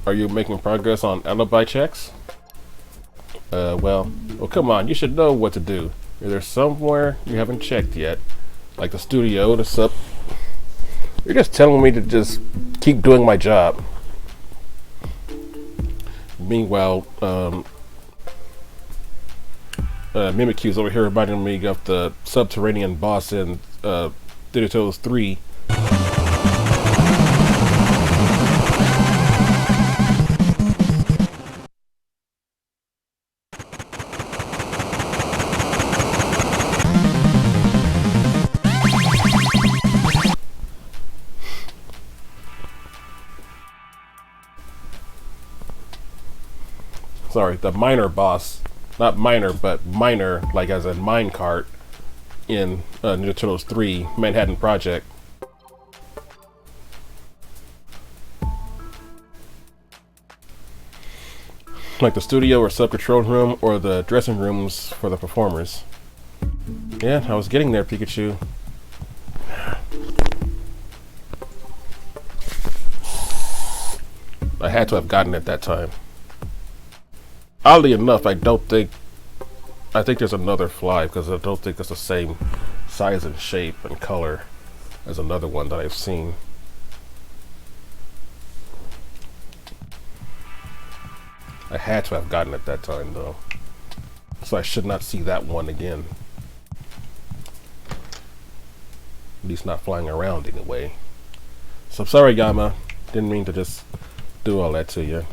Are you making progress on alibi checks? Well, come on, you should know what to do. Is there somewhere you haven't checked yet? Like the studio, the sub... You're just telling me to just keep doing my job. Meanwhile, Mimikyu's over here reminding me of the subterranean boss in Digitals 3. Sorry, the miner boss. Not minor, but miner, like as a minecart in Ninja Turtles 3 Manhattan Project. Like the studio or sub-control room or the dressing rooms for the performers. Yeah, I was getting there, Pikachu. I had to have gotten it that time. Oddly enough, I think there's another fly because I don't think it's the same size and shape and color as another one that I've seen. I had to have gotten it that time though, so I should not see that one again. At least not flying around anyway. So I'm sorry, Yama. Didn't mean to just do all that to you.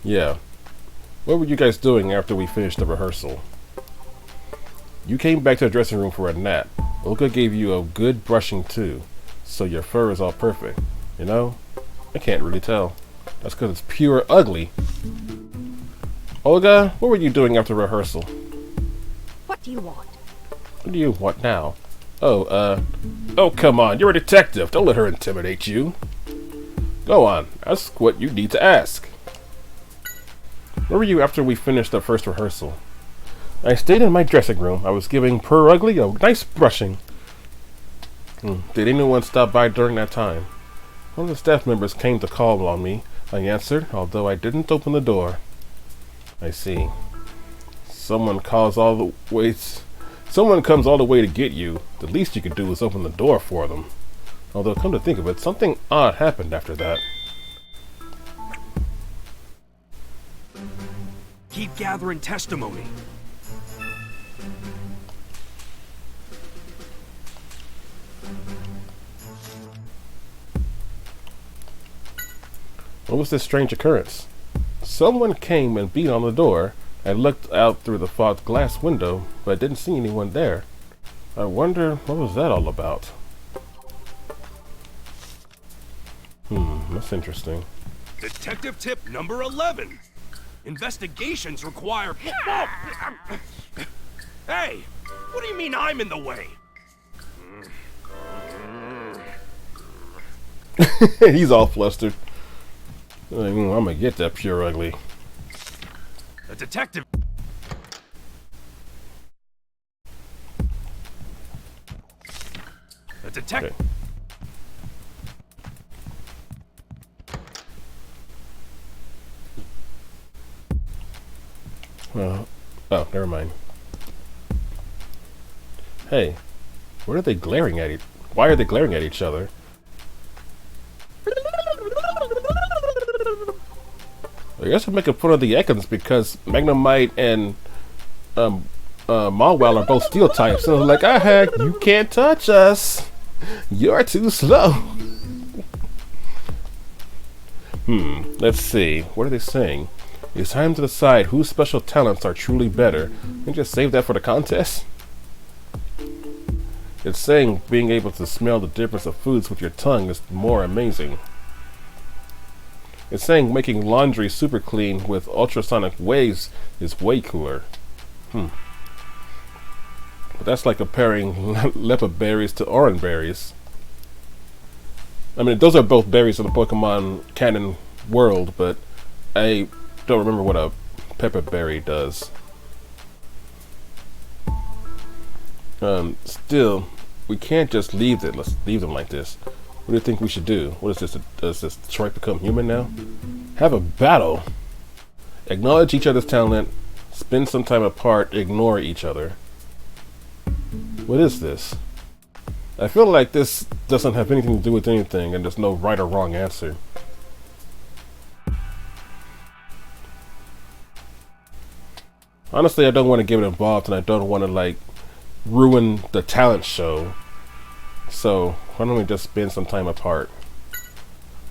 Yeah. What were you guys doing after we finished the rehearsal? You came back to the dressing room for a nap. Olga gave you a good brushing too, so your fur is all perfect. You know? I can't really tell. That's because it's pure ugly. Olga, what were you doing after rehearsal? What do you want? What do you want now? Oh, come on, you're a detective. Don't let her intimidate you. Go on, ask what you need to ask. Where were you after we finished the first rehearsal? I stayed in my dressing room. I was giving Purr Ugly a nice brushing. Did anyone stop by during that time? One of the staff members came to call on me. I answered, although I didn't open the door. I see. Someone comes all the way to get you. The least you could do is open the door for them. Although, come to think of it, something odd happened after that. Keep gathering testimony. What was this strange occurrence? Someone came and beat on the door. I looked out through the fogged glass window, but I didn't see anyone there. I wonder, what was that all about? That's interesting. Detective tip number 11. Investigations require... Hey! What do you mean I'm in the way? He's all flustered. Like, I'm gonna get that Pure Ugly. A detective... A detective... Okay. Oh, never mind. Hey, what are they glaring at? Why are they glaring at each other? I guess I'm making fun of the Ekans because Magnemite and Mawile are both steel types. So like, you can't touch us. You're too slow. Let's see. What are they saying? It's time to decide whose special talents are truly better. And just save that for the contest. It's saying being able to smell the difference of foods with your tongue is more amazing. It's saying making laundry super clean with ultrasonic waves is way cooler. But that's like comparing lepa berries to orange berries. I mean, those are both berries in the Pokemon canon world, but I don't remember what a pepper berry does. Still, we can't just leave it. Let's leave them like this. What do you think we should do? What is this? Does this Detroit become human now? Have a battle. Acknowledge each other's talent. Spend some time apart. Ignore each other. What is this? I feel like this doesn't have anything to do with anything, and there's no right or wrong answer. Honestly, I don't want to get involved, and I don't want to, like, ruin the talent show. So, why don't we just spend some time apart?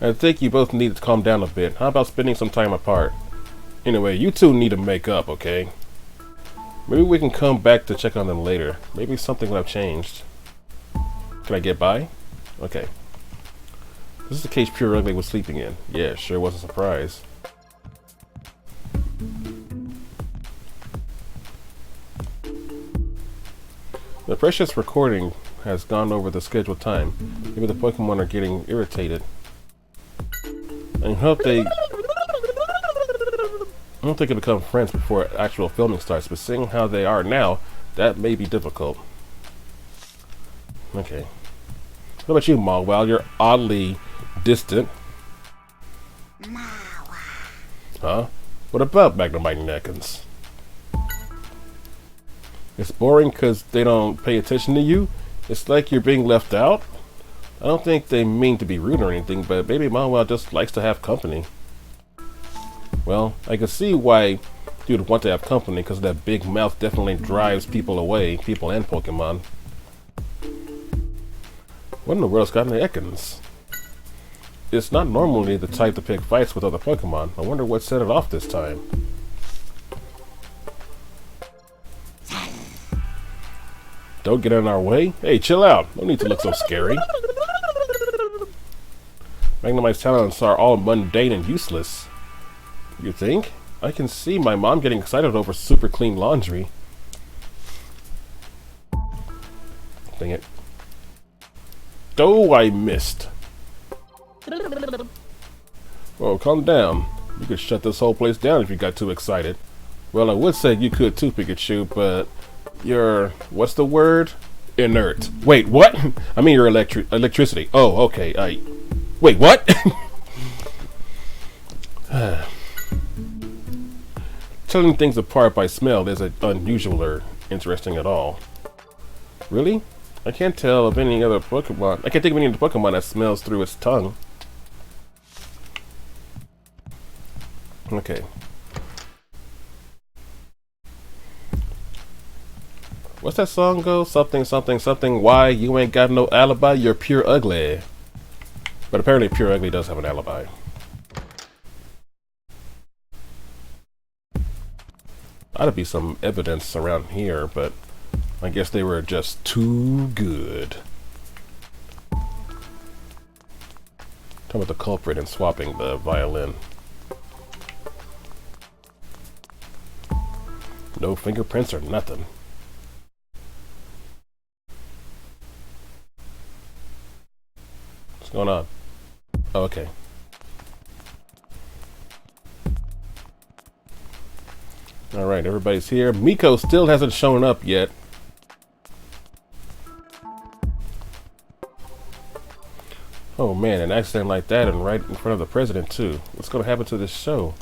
I think you both need to calm down a bit. How about spending some time apart? Anyway, you two need to make up, okay? Maybe we can come back to check on them later. Maybe something will have changed. Can I get by? Okay. This is the cage Pure Ugly was sleeping in. Yeah, sure was a surprise. The precious recording has gone over the scheduled time. Maybe the Pokemon are getting irritated. I hope they... I don't think they can become friends before actual filming starts, but seeing how they are now, that may be difficult. Okay. What about you, Mawile? You're oddly distant. Huh? What about Magnemite and Ekans? It's boring because they don't pay attention to you? It's like you're being left out? I don't think they mean to be rude or anything, but maybe Mawile just likes to have company. Well, I can see why you'd want to have company, because that big mouth definitely drives people away, people and Pokemon. What in the world's got into Ekans? It's not normally the type to pick fights with other Pokemon. I wonder what set it off this time. Don't get in our way. Hey, chill out. No need to look so scary. Magnemite's talents are all mundane and useless. You think? I can see my mom getting excited over super clean laundry. Dang it. Oh, I missed. Whoa, calm down. You could shut this whole place down if you got too excited. Well, I would say you could too, Pikachu, but you're... what's the word? Inert. Wait, what? I mean your electricity. Oh, okay. Wait, what? Telling things apart by smell isn't unusual or interesting at all. Really? I can't tell of any other Pokemon. I can't think of any other Pokemon that smells through its tongue. Okay. What's that song go? Something, something, something. Why you ain't got no alibi? You're pure ugly. But apparently Pure Ugly does have an alibi. Ought to be some evidence around here, but I guess they were just too good. Talking about the culprit and swapping the violin. No fingerprints or nothing. What's going on? Oh, okay. Alright, everybody's here. Miko still hasn't shown up yet. Oh man, an accident like that and right in front of the president too. What's going to happen to this show?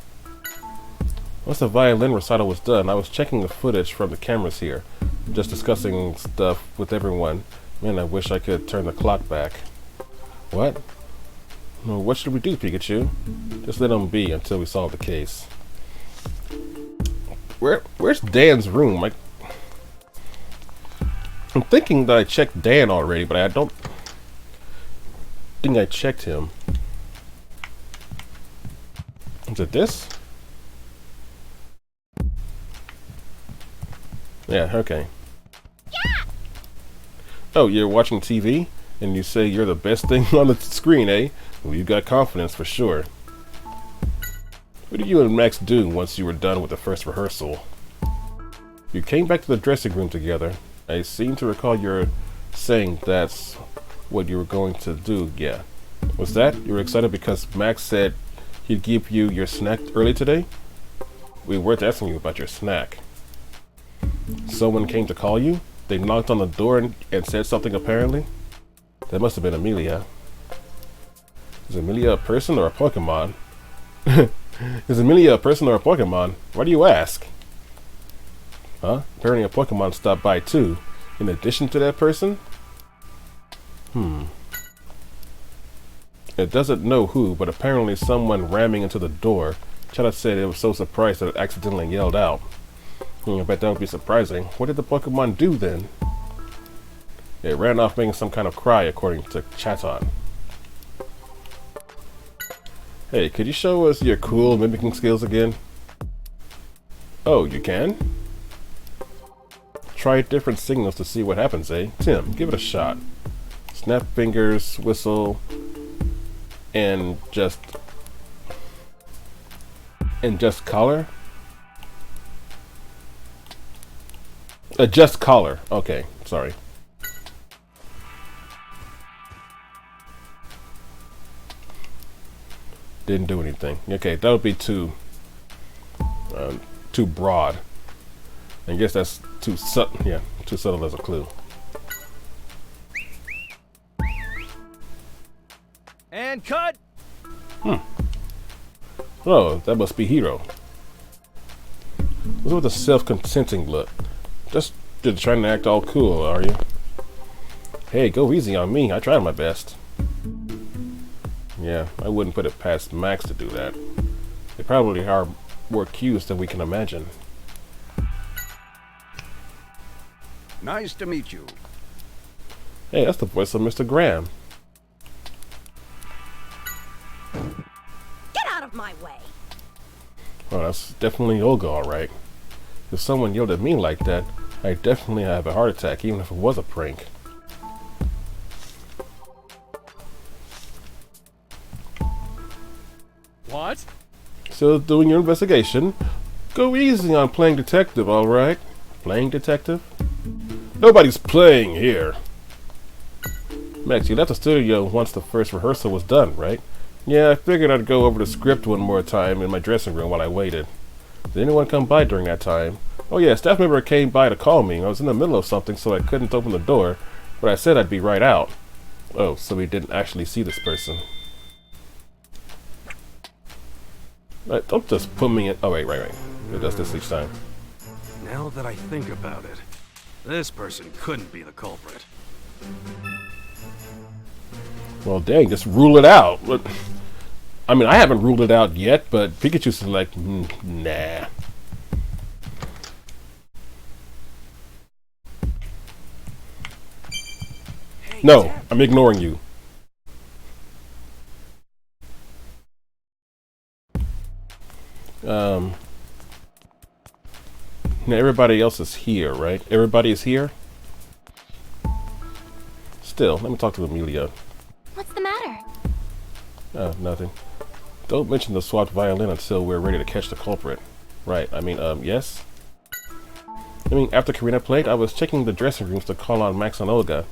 Once the violin recital was done, I was checking the footage from the cameras here. Just discussing stuff with everyone. Man, I wish I could turn the clock back. What? Well, what should we do, Pikachu? Just let him be until we solve the case. Where's Dan's room? I'm thinking that I checked Dan already, but I don't think I checked him. Is it this? Yeah, okay. Yeah. Oh, you're watching TV? And you say you're the best thing on the screen, eh? Well, you got confidence for sure. What did you and Max do once you were done with the first rehearsal? You came back to the dressing room together. I seem to recall you saying that's what you were going to do, yeah. Was that? You were excited because Max said he'd give you your snack early today? We weren't asking you about your snack. Someone came to call you? they knocked on the door and said something apparently? That must have been Amelia. Is Amelia a person or a Pokemon? Is Amelia a person or a Pokemon? Why do you ask? Huh? Apparently a Pokemon stopped by too. In addition to that person? It doesn't know who, but apparently someone ramming into the door. Chata said it was so surprised that it accidentally yelled out. I bet that would be surprising. What did the Pokemon do then? It ran off making some kind of cry, according to Chaton. Hey, could you show us your cool mimicking skills again? Oh, you can? Try different signals to see what happens, eh? Tim, give it a shot. Snap fingers, whistle, and just collar? Just collar. Okay, sorry. Didn't do anything. Okay, that would be too broad. I guess that's too subtle. Yeah, too subtle as a clue. And cut! Oh, that must be Hero. What's with the self-consenting look? Just trying to act all cool, are you? Hey, go easy on me. I tried my best. Yeah, I wouldn't put it past Max to do that. They probably are more cues than we can imagine. Nice to meet you. Hey, that's the voice of Mr. Graham. Get out of my way! Oh, that's definitely Olga, alright. If someone yelled at me like that, I'd definitely have a heart attack, even if it was a prank. What? Still doing your investigation? Go easy on playing detective, alright? Playing detective? Nobody's playing here. Max, you left the studio once the first rehearsal was done, right? Yeah, I figured I'd go over the script one more time in my dressing room while I waited. Did anyone come by during that time? Oh yeah, a staff member came by to call me. I was in the middle of something, so I couldn't open the door, but I said I'd be right out. Oh, so we didn't actually see this person. Right, don't just put me in. Oh, wait. It does this each time. Now that I think about it, this person couldn't be the culprit. Well, dang, just rule it out. I mean, I haven't ruled it out yet, but Pikachu's like, nah. Hey, No, Tim. I'm ignoring you. Now everybody else is here, right? Everybody is here? Still, let me talk to Amelia. What's the matter? Nothing. Don't mention the swapped violin until we're ready to catch the culprit. Right, I mean, yes? I mean, after Karina played, I was checking the dressing rooms to call on Max and Olga.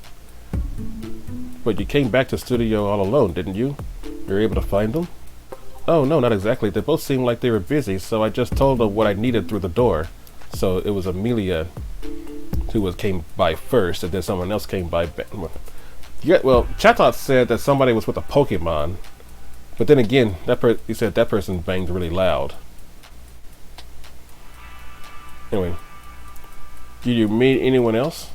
But you came back to the studio all alone, didn't you? You were able to find them? Oh, no, not exactly. They both seemed like they were busy, so I just told them what I needed through the door. So it was Amelia who came by first, and then someone else came by. Yeah, well, Chatot said that somebody was with a Pokemon, but then again, he said that person banged really loud. Anyway, did you meet anyone else?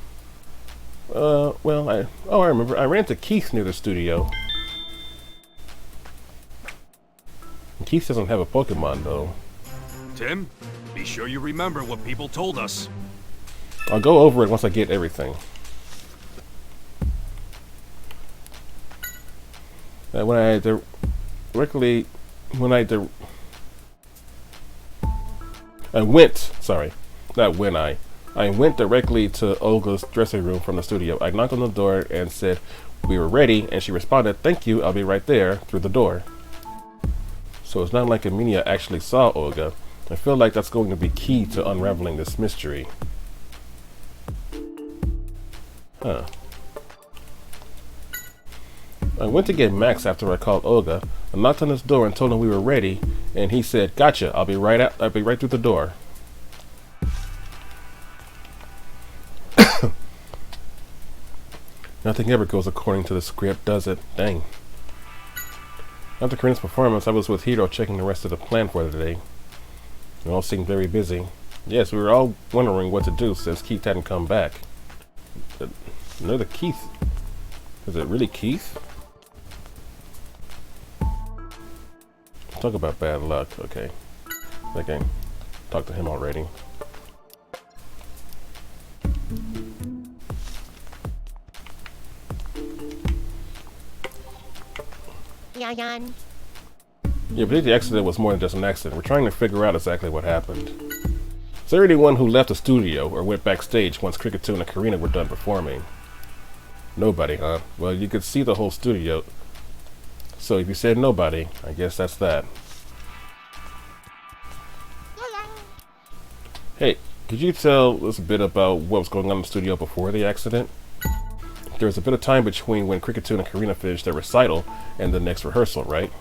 Well, I remember. I ran into Keith near the studio. Keith doesn't have a Pokemon though. Tim, be sure you remember what people told us. I'll go over it once I get everything. I went directly to Olga's dressing room from the studio. I knocked on the door and said we were ready, and she responded, "Thank you, I'll be right there," through the door. So it's not like Amelia actually saw Olga. I feel like that's going to be key to unraveling this mystery. Huh. I went to get Max after I called Olga. I knocked on his door and told him we were ready, and he said, "Gotcha, I'll be right through the door." Nothing ever goes according to the script, does it? Dang. After Karina's performance, I was with Hiro checking the rest of the plan for the day. We all seemed very busy. Yes, we were all wondering what to do since Keith hadn't come back. Another Keith? Is it really Keith? Talk about bad luck. Okay. Okay. Talked to him already. Yeah, but I think the accident was more than just an accident. We're trying to figure out exactly what happened. Is there anyone who left the studio or went backstage once Pikachu and Karina were done performing? Nobody, huh? Well, you could see the whole studio. So if you said nobody, I guess that's that. Hey, could you tell us a bit about what was going on in the studio before the accident? There was a bit of time between when Pikachu and Karina finished their recital and the next rehearsal, right?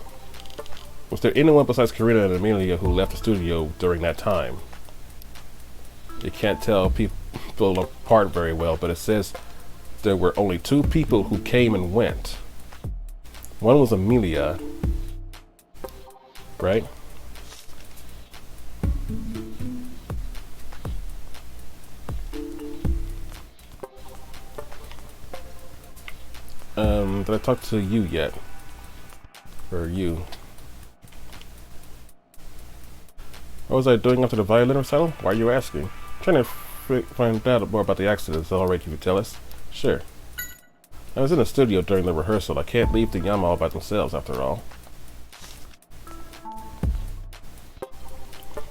Was there anyone besides Karina and Amelia who left the studio during that time? You can't tell people apart very well, but it says there were only 2 people who came and went. One was Amelia, right? Did I talk to you yet? Or you? What was I doing after the violin recital? Why are you asking? I'm trying to find out more about the accident. Is it alright if you tell us? Sure. I was in the studio during the rehearsal. I can't leave the Yama all by themselves after all.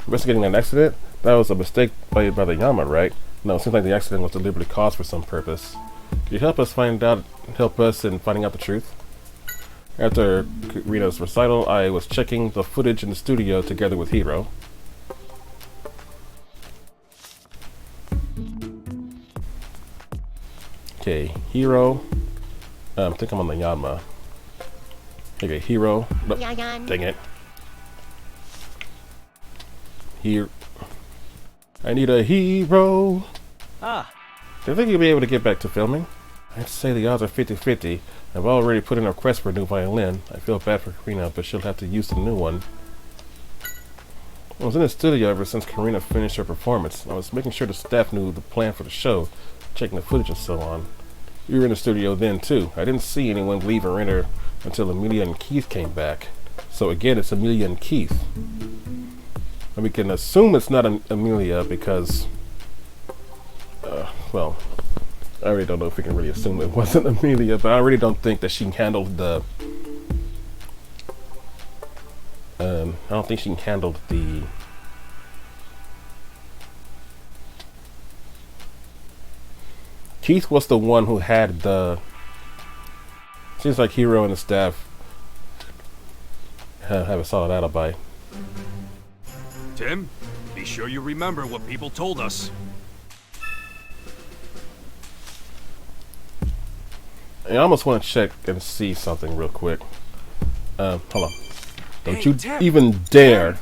Investigating an accident? That was a mistake by the Yama, right? No, it seems like the accident was deliberately caused for some purpose. Can you help us in finding out the truth? After Karina's recital, I was checking the footage in the studio together with Hiro. Okay, Hiro. I think I'm on the Yama. Okay, Hiro. No, dang it. Here. I need a hero. Ah. Do you think you'll be able to get back to filming? I'd say the odds are 50-50. I've already put in a request for a new violin. I feel bad for Karina, but she'll have to use the new one. I was in the studio ever since Karina finished her performance. I was making sure the staff knew the plan for the show, checking the footage and so on. You were in the studio then too. I didn't see anyone leave or enter until Amelia and Keith came back. So again, it's Amelia and Keith. And we can assume it's not Amelia because... well, I really don't know if we can really assume it wasn't Amelia, but I really don't think that she handled the... I don't think she handled the... Keith was the one who had the... Seems like Hiro and the staff have a solid alibi. Tim, be sure you remember what people told us. I almost want to check and see something real quick. Hold on. Don't you Tim. even dare.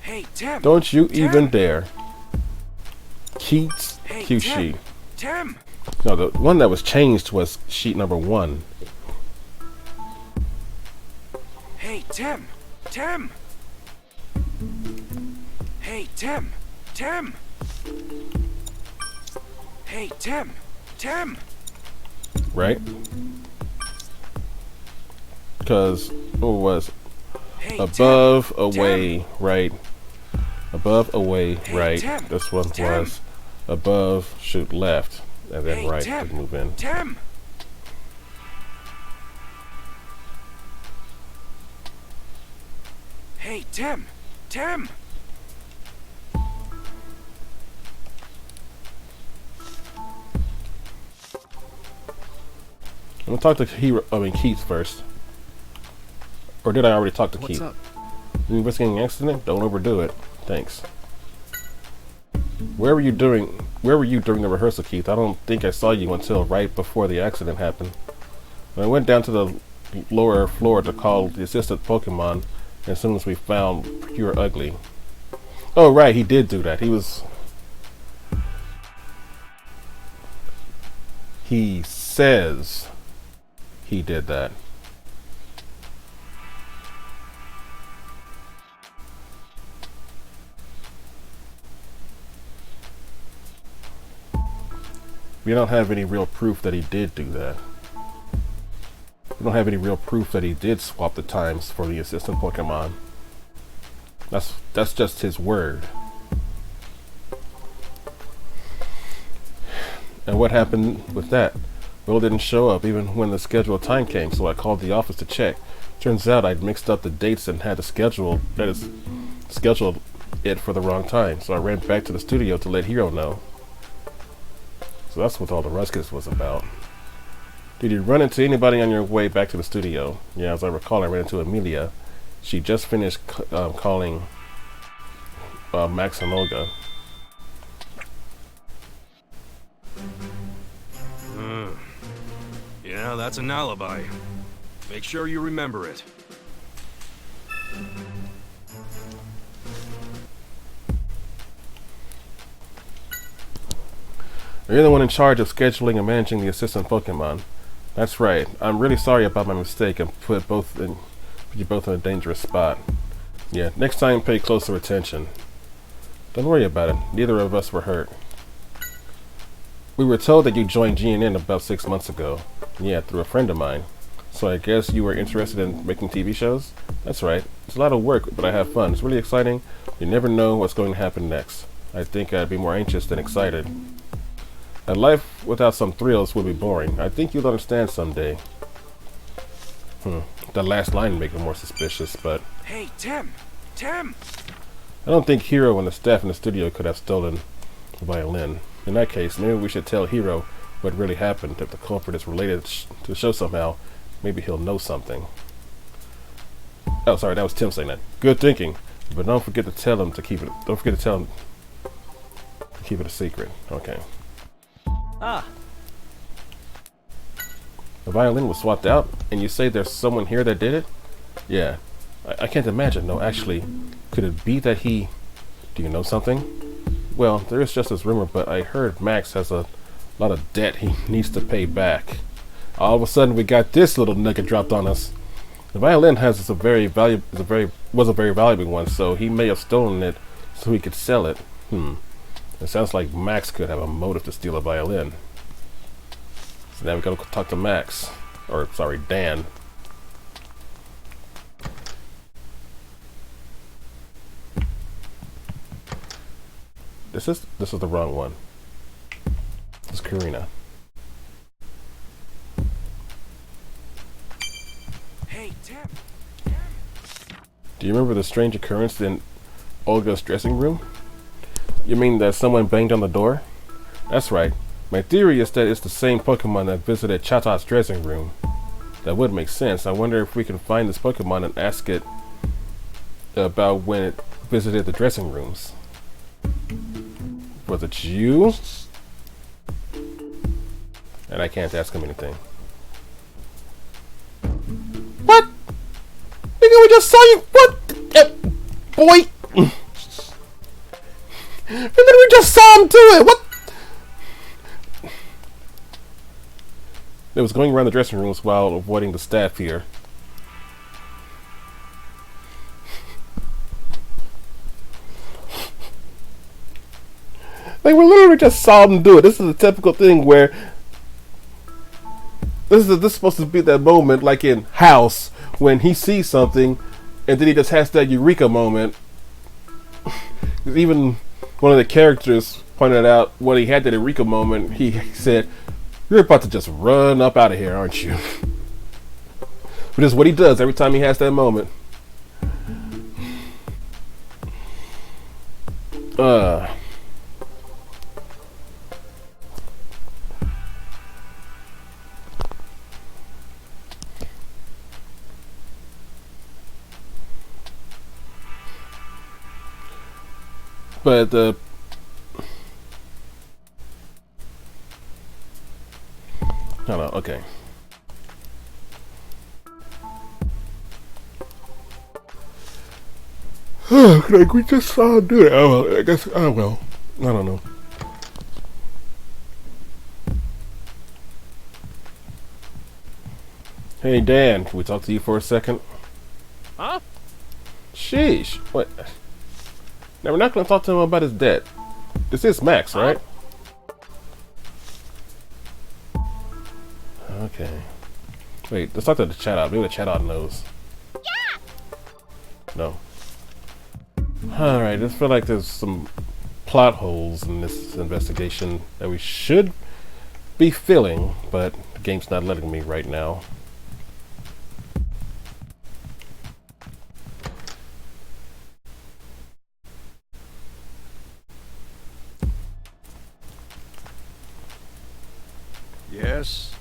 Hey, Tim. Don't you Tim. even dare. Keats Hey, Kyushi. Tim. No, the one that was changed was sheet number 1. Hey, Tim. Tim. Hey, Tim. Tim. Hey, Tim. Tim. Right? Because what was Hey, above, Tim. away, Tim. right? Above, away, Hey, right. Tim. This one Tim. was above, shoot left, and then Hey, right Tim. to move in. Tim. Hey, Tim. Tim. I'm gonna talk to Keith first. Or did I already talk to Keith? What's up? You investigating an accident? Don't overdo it. Thanks. Where were you during the rehearsal, Keith? I don't think I saw you until right before the accident happened. When I went down to the lower floor to call the assistant Pokémon, as soon as we found Pure Ugly. Oh right, he did do that. He was... He says he did that. We don't have any real proof that he did do that. We don't have any real proof that he did swap the times for the assistant Pokemon. That's just his word. And what happened with that? Will didn't show up even when the scheduled time came, so I called the office to check. Turns out I'd mixed up the dates and had to scheduled it for the wrong time, so I ran back to the studio to let Hiro know. So that's what all the ruckus was about. Did you run into anybody on your way back to the studio? Yeah, as I recall, I ran into Amelia. She just finished calling Max and Olga. Yeah, that's an alibi. Make sure you remember it. You're the one in charge of scheduling and managing the assistant Pokemon. That's right. I'm really sorry about my mistake and put you both in a dangerous spot. Yeah, next time pay closer attention. Don't worry about it. Neither of us were hurt. We were told that you joined GNN about 6 months ago. Yeah, through a friend of mine. So I guess you were interested in making TV shows? That's right. It's a lot of work, but I have fun. It's really exciting. You never know what's going to happen next. I think I'd be more anxious than excited. A life without some thrills would be boring. I think you'll understand someday. The last line made me more suspicious, but... Hey, Tim! Tim! I don't think Hiro and the staff in the studio could have stolen the violin. In that case, maybe we should tell Hiro what really happened. If the culprit is related to the show somehow, maybe he'll know something. Oh, sorry, that was Tim saying that. Good thinking. But don't forget to tell him to keep it... Don't forget to tell him to keep it a secret. Okay. Ah, The violin was swapped out, and you say there's someone here that did it? Yeah. I can't imagine. No, actually, could it be that he... Do you know something? Well, there is just this rumor, but I heard Max has a lot of debt he needs to pay back. All of a sudden, we got this little nugget dropped on us. The violin was a very valuable one, so he may have stolen it so he could sell it. It sounds like Max could have a motive to steal a violin. So now we gotta talk to Max. Or, sorry, Dan. This is the wrong one. This is Karina. Hey, Tim! Do you remember the strange occurrence in Olga's dressing room? You mean that someone banged on the door? That's right. My theory is that it's the same Pokemon that visited Chata's dressing room. That would make sense. I wonder if we can find this Pokemon and ask it about when it visited the dressing rooms. Was it you? And I can't ask him anything. What? Nigga, we just saw you. What? Boy. We literally just saw him do it. What? It was going around the dressing rooms while avoiding the staff here. Like, we literally just saw him do it. This is a typical thing where this is supposed to be that moment, like in House, when he sees something and then he just has that eureka moment. Even one of the characters pointed out when he had that eureka moment, he said, "You're about to just run up out of here, aren't you?" But it's what he does every time he has that moment. But no, okay. Like, we just saw him do it. Oh, well, I guess, oh, well, I don't know. Hey Dan, can we talk to you for a second? Huh? Sheesh. What? Now we're not gonna talk to him about his debt. This is Max, right? Okay. Wait, let's talk to the chat out. Maybe the chat out knows. Yeah. No. Alright, I just feel like there's some plot holes in this investigation that we should be filling, but the game's not letting me right now. Yes.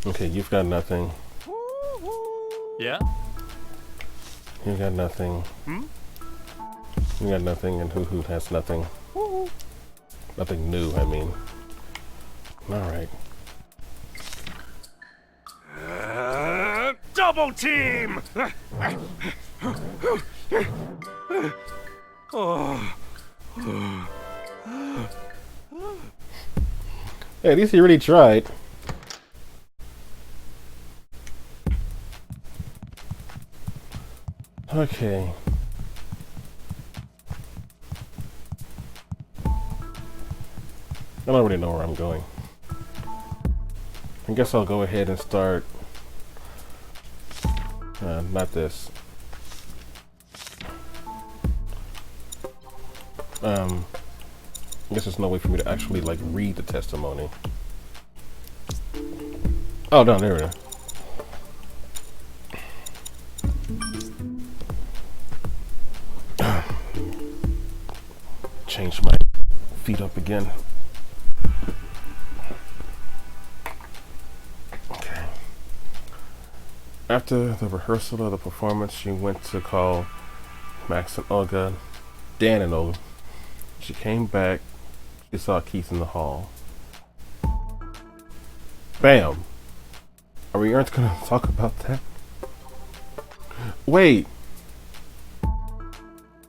Okay, you've got nothing. Yeah? You got nothing. Hmm? You got nothing, and Hoo has nothing. Nothing new, I mean. Alright. Double team! Hey, at least he really tried. Okay. I don't really know where I'm going. I guess I'll go ahead and start. Not this. I guess there's no way for me to actually like read the testimony. Oh no, there it is. Change my feet up again. Okay. After the rehearsal of the performance, she went to call Max and Olga, Dan and Olga. She came back. She saw Keith in the hall. Bam! Are we aren't gonna talk about that? Wait.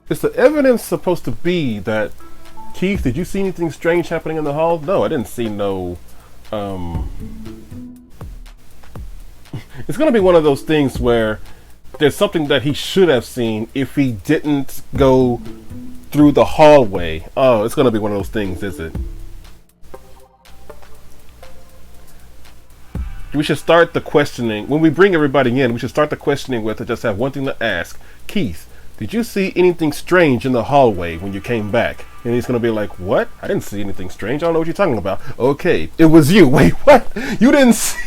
Is the evidence supposed to be that Keith, did you see anything strange happening in the hall? No, I didn't see no it's gonna be one of those things where there's something that he should have seen if he didn't go through the hallway. Oh, it's gonna be one of those things, is it? We should start the questioning. When we bring everybody in, we should start the questioning with, just have one thing to ask. Keith, did you see anything strange in the hallway when you came back? And he's going to be like, what? I didn't see anything strange. I don't know what you're talking about. Okay, it was you. Wait, what? You didn't see...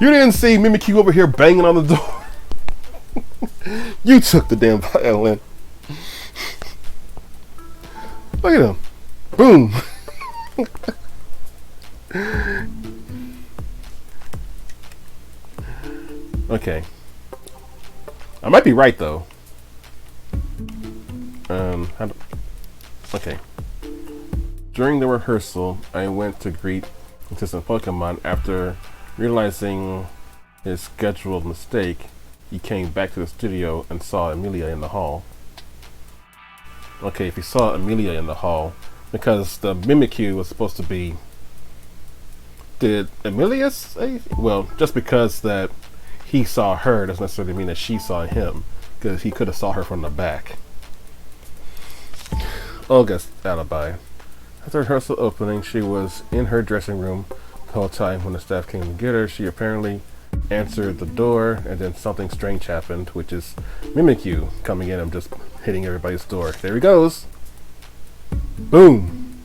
You didn't see Mimikyu over here banging on the door. You took the damn violin. Look at him. Boom. Okay. I might be right though. Okay. During the rehearsal, I went to greet Assistant Pokemon. After realizing his scheduled mistake, he came back to the studio and saw Amelia in the hall. Okay, if he saw Amelia in the hall, because the Mimikyu was supposed to be... Did Amelia say? Well, just because that he saw her doesn't necessarily mean that she saw him, because he could have saw her from the back. Olga's alibi. After rehearsal opening, she was in her dressing room the whole time. When the staff came to get her, she apparently answered the door, and then something strange happened, which is Mimikyu coming in and just hitting everybody's door. There he goes. Boom.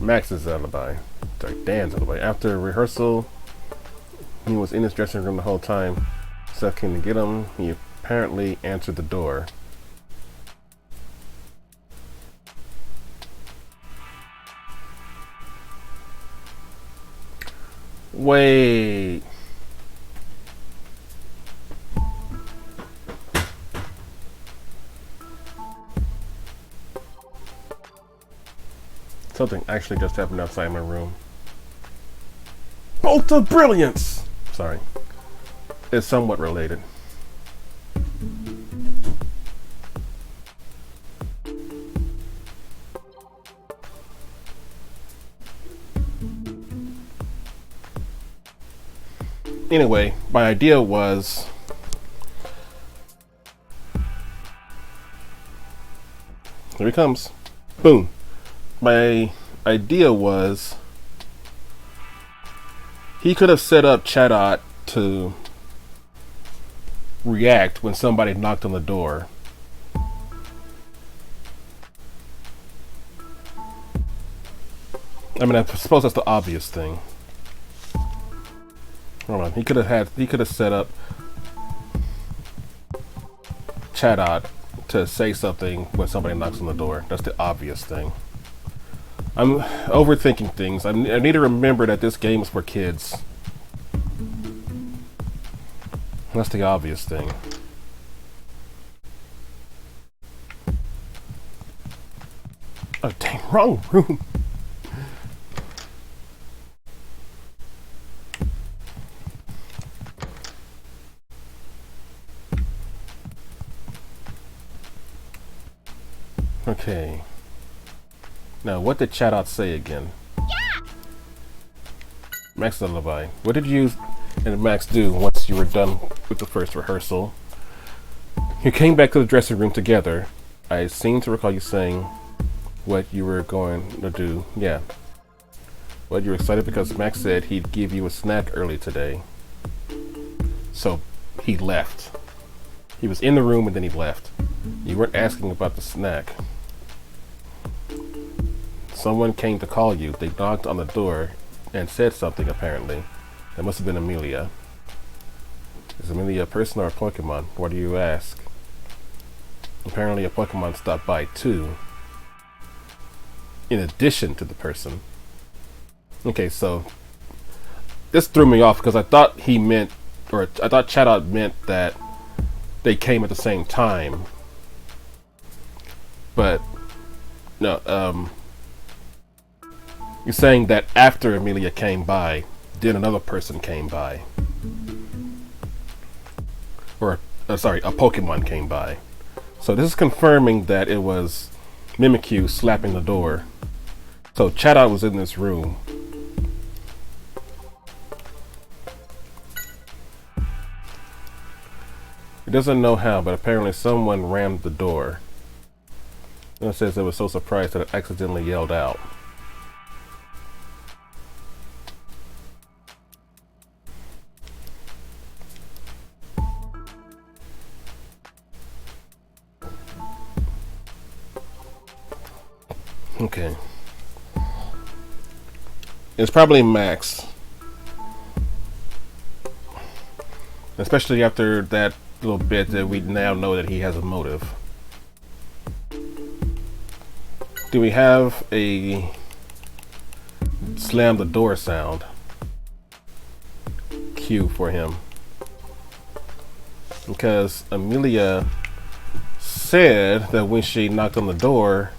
Max's alibi. Sorry, Dan's alibi. After rehearsal, he was in his dressing room the whole time. Seth came to get him. He apparently answered the door. Wait. Something actually just happened outside my room. Bolt of brilliance! Sorry. It's somewhat related. Anyway, my idea was here he comes. Boom. My idea was he could have set up Chatot to react when somebody knocked on the door. I mean, I suppose that's the obvious thing. Hold on, he could have set up Chatot to say something when somebody knocks on the door. That's the obvious thing. I'm overthinking things. I need to remember that this game is for kids. That's the obvious thing. Oh, dang, wrong room. Okay. Now, what did Chatot say again? Yeah. Max Lullaby. What did you and Max do once you were done with the first rehearsal? You came back to the dressing room together. I seem to recall you saying what you were going to do. Yeah. Well, you were excited because Max said he'd give you a snack early today. So, he left. He was in the room and then he left. You weren't asking about the snack. Someone came to call you. They knocked on the door and said something, apparently. That must have been Amelia. Is Amelia a person or a Pokemon? What do you ask? Apparently a Pokemon stopped by too. In addition to the person. Okay, so this threw me off because I thought he meant, or I thought Chatot meant that they came at the same time. But no, you're saying that after Amelia came by, then another person came by. Or, sorry, a Pokemon came by. So this is confirming that it was Mimikyu slapping the door. So Chatot was in this room. He doesn't know how, but apparently someone rammed the door. And it says it was so surprised that it accidentally yelled out. Okay. It's probably Max. Especially after that little bit that we now know that he has a motive. Do we have a slam the door sound cue for him? Because Amelia said that when she knocked on the door,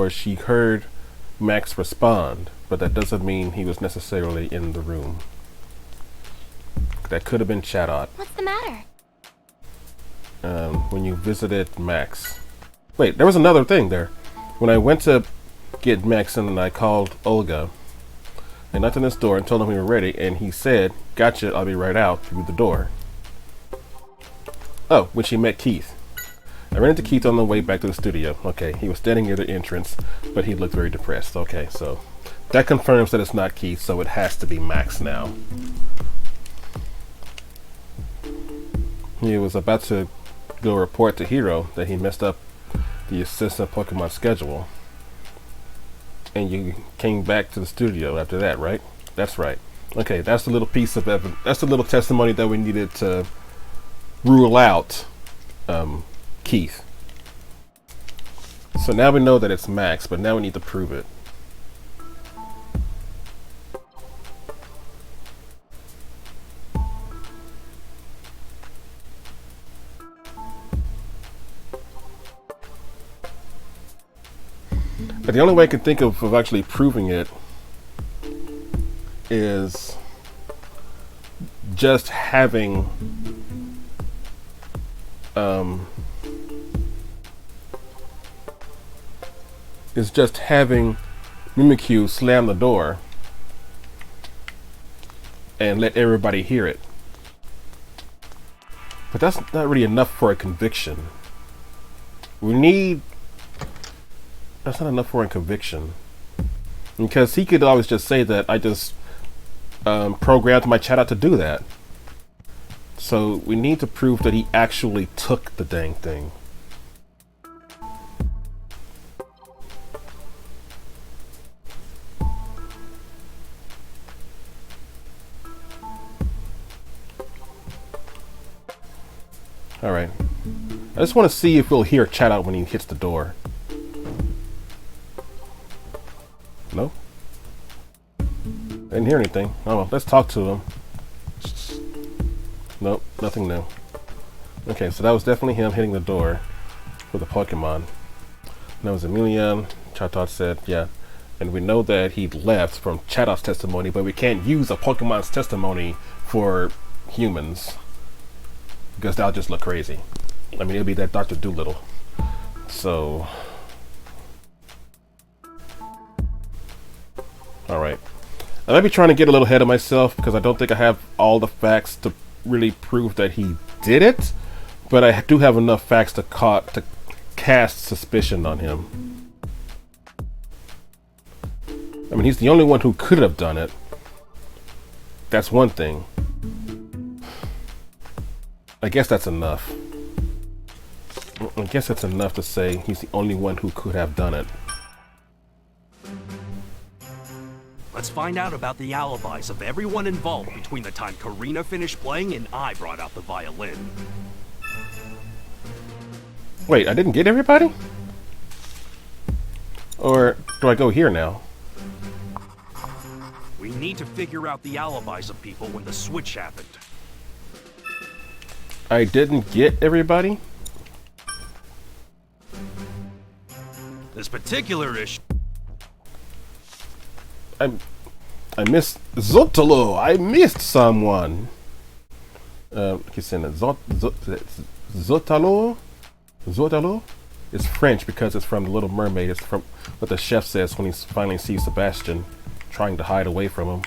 she heard Max respond, but that doesn't mean he was necessarily in the room. That could have been Chatot. What's the matter? When you visited Max. Wait, there was another thing there. When I went to get Max and I called Olga, I knocked on his door and told him we were ready, and he said, "Gotcha, I'll be right out," through the door. Oh, when she met Keith. I ran into Keith on the way back to the studio. Okay, he was standing near the entrance, but he looked very depressed. Okay, so that confirms that it's not Keith, so it has to be Max now. He was about to go report to Hero that he messed up the assistant Pokemon schedule. And you came back to the studio after that, right? That's right. Okay, that's the little piece of evidence. That's the little testimony that we needed to rule out Keith. So now we know that it's Max, but now we need to prove it. But the only way I can think of actually proving it is just having is just having Mimikyu slam the door and let everybody hear it. But that's not really enough for a conviction. That's not enough for a conviction. Because he could always just say that I just programmed my chat out to do that. So we need to prove that he actually took the dang thing. Alright. I just want to see if we'll hear chat out when he hits the door. No? Didn't hear anything. Oh well, let's talk to him. Nope, nothing new. Okay, so that was definitely him hitting the door with a Pokemon. That was Emilian. Chatot said, yeah. And we know that he left from Chatot's testimony, but we can't use a Pokemon's testimony for humans. Because that'll just look crazy. I mean, it'll be that Dr. Doolittle. So... Alright. I might be trying to get a little ahead of myself because I don't think I have all the facts to really prove that he did it. But I do have enough facts to cast suspicion on him. I mean, he's the only one who could have done it. That's one thing. I guess that's enough. I guess that's enough to say he's the only one who could have done it. Let's find out about the alibis of everyone involved between the time Karina finished playing and I brought out the violin. Wait, I didn't get everybody? Or do I go here now? We need to figure out the alibis of people when the switch happened. I didn't get everybody? This particular issue... I missed Zotalo. I missed someone. He's saying that Zotalo is French because it's from The Little Mermaid. It's from what the chef says when he finally sees Sebastian trying to hide away from him.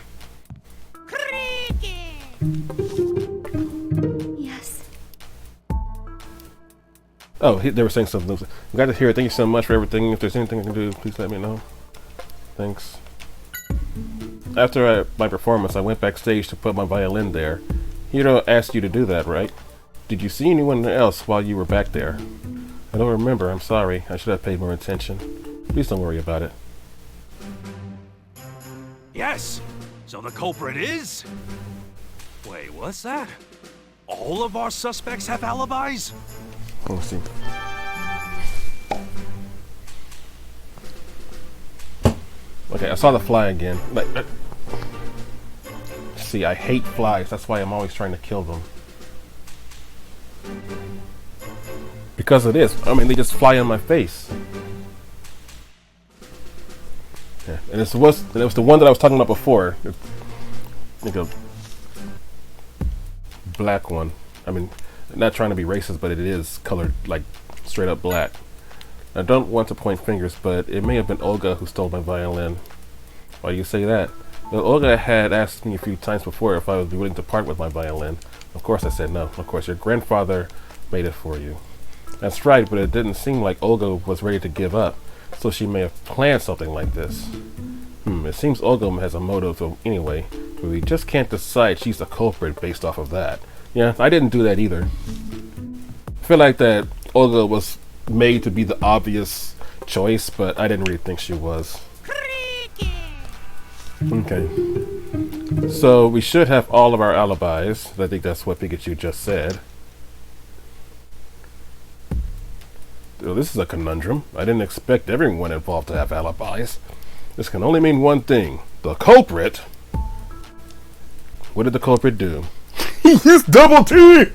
Yes. Oh, they were saying something. I'm glad to hear it. Thank you so much for everything. If there's anything I can do, please let me know. Thanks. After my performance, I went backstage to put my violin there. Hiro asked you to do that, right? Did you see anyone else while you were back there? I don't remember. I'm sorry. I should have paid more attention. Please don't worry about it. Yes! So the culprit is... Wait, what's that? All of our suspects have alibis? Let's see. Okay, I saw the fly again. See, I hate flies. That's why I'm always trying to kill them. Because of this. I mean, they just fly on my face. Yeah, and it was the one that I was talking about before. Like a black one. I mean, not trying to be racist, but it is colored like straight up black. I don't want to point fingers, but it may have been Olga who stole my violin. Why do you say that? Well, Olga had asked me a few times before if I would be willing to part with my violin. Of course I said no. Of course, your grandfather made it for you. That's right, but it didn't seem like Olga was ready to give up, so she may have planned something like this. It seems Olga has a motive anyway, but we just can't decide she's the culprit based off of that. Yeah, I didn't do that either. I feel like that Olga was made to be the obvious choice, but I didn't really think she was. Okay. So we should have all of our alibis. I think that's what Pikachu just said. Oh, this is a conundrum. I didn't expect everyone involved to have alibis. This can only mean one thing. The culprit. What did the culprit do? He used double team!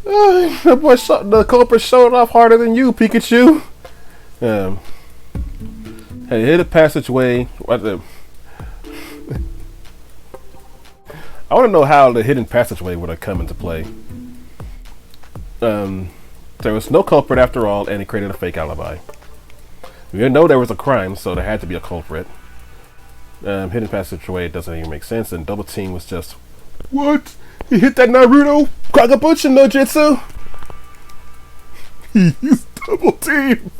The culprit showed off harder than you, Pikachu. Hey, hit a passageway. I want to know how the hidden passageway would have come into play. There was no culprit after all, and he created a fake alibi. We didn't know there was a crime, so there had to be a culprit. Hidden passageway doesn't even make sense, and Double Team was just, what? He hit that Naruto Kagabuncha no Jutsu? He's Double Team!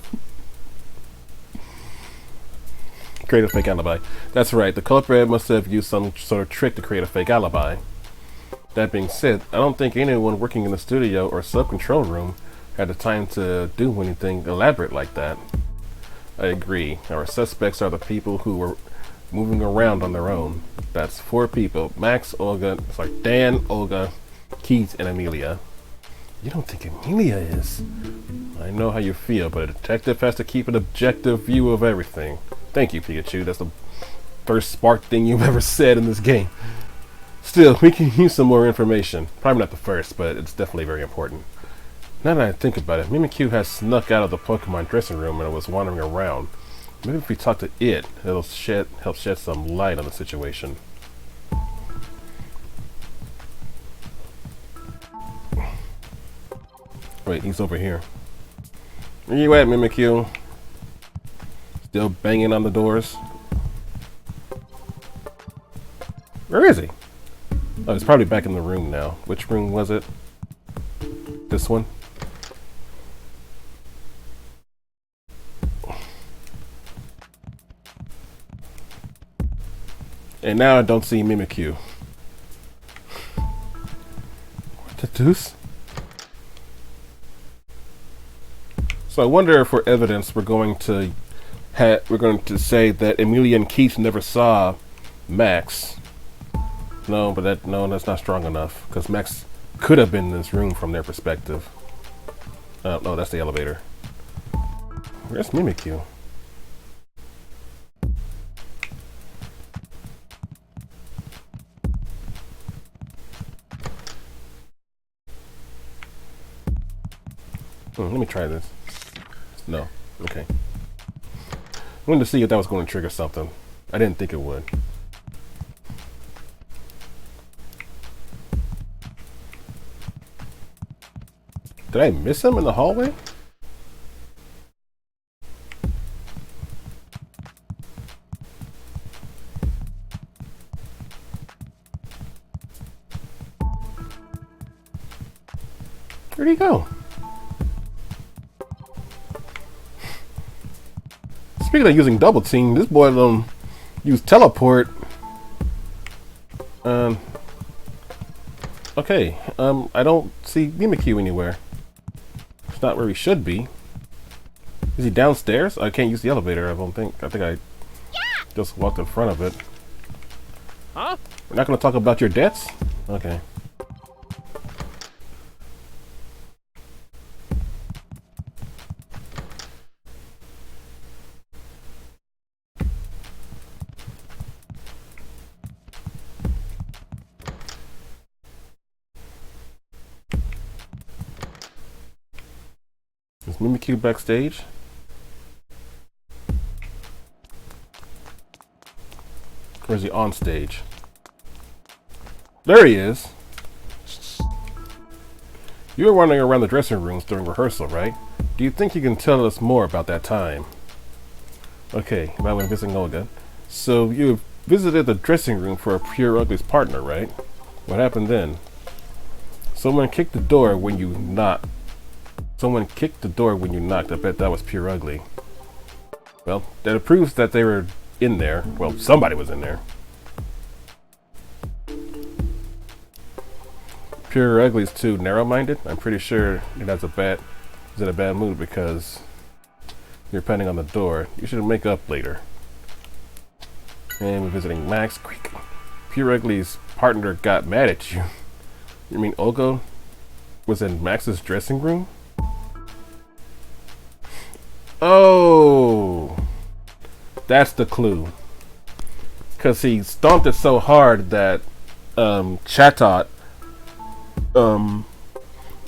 Create a fake alibi. That's right, the culprit must have used some sort of trick to create a fake alibi. That being said, I don't think anyone working in the studio or sub-control room had the time to do anything elaborate like that. I agree. Our suspects are the people who were moving around on their own. That's 4 people. Max, Dan, Olga, Keith, and Amelia. You don't think Amelia is? I know how you feel, but a detective has to keep an objective view of everything. Thank you, Pikachu. That's the first smart thing you've ever said in this game. Still, we can use some more information. Probably not the first, but it's definitely very important. Now that I think about it, Mimikyu has snuck out of the Pokemon dressing room and was wandering around. Maybe if we talk to it, it'll help shed some light on the situation. Wait, he's over here. Where you at, Mimikyu? Still banging on the doors? Where is he? Oh, he's probably back in the room now. Which room was it? This one? And now I don't see Mimikyu. What the deuce? So I wonder if for evidence we're going to say that Amelia and Keith never saw Max. No, but that's not strong enough because Max could have been in this room from their perspective. No, that's the elevator. Where's Mimikyu? Let me try this. No. Okay. I wanted to see if that was going to trigger something. I didn't think it would. Did I miss him in the hallway? Where'd he go? Speaking of using Double Team, this boy use teleport. Okay, I don't see Mimikyu anywhere. It's not where he should be. Is he downstairs? I can't use the elevator, I don't think. I think I just walked in front of it. Huh? We're not going to talk about your debts? Okay. Is Mimikyu backstage? Or is he on stage? There he is! You were wandering around the dressing rooms during rehearsal, right? Do you think you can tell us more about that time? Okay, about when visiting Olga. So you visited the dressing room for a Pure Ugly's partner, right? What happened then? Someone kicked the door when you knocked. Someone kicked the door when you knocked. I bet that was Pure Ugly. Well, that proves that they were in there. Well, somebody was in there. Pure Ugly's too narrow-minded. I'm pretty sure it has is in a bad mood because you're pounding on the door. You should make up later. And we're visiting Max. Quick. Pure Ugly's partner got mad at you. You mean Olga was in Max's dressing room? Oh, that's the clue. Cause he stomped it so hard that Chatot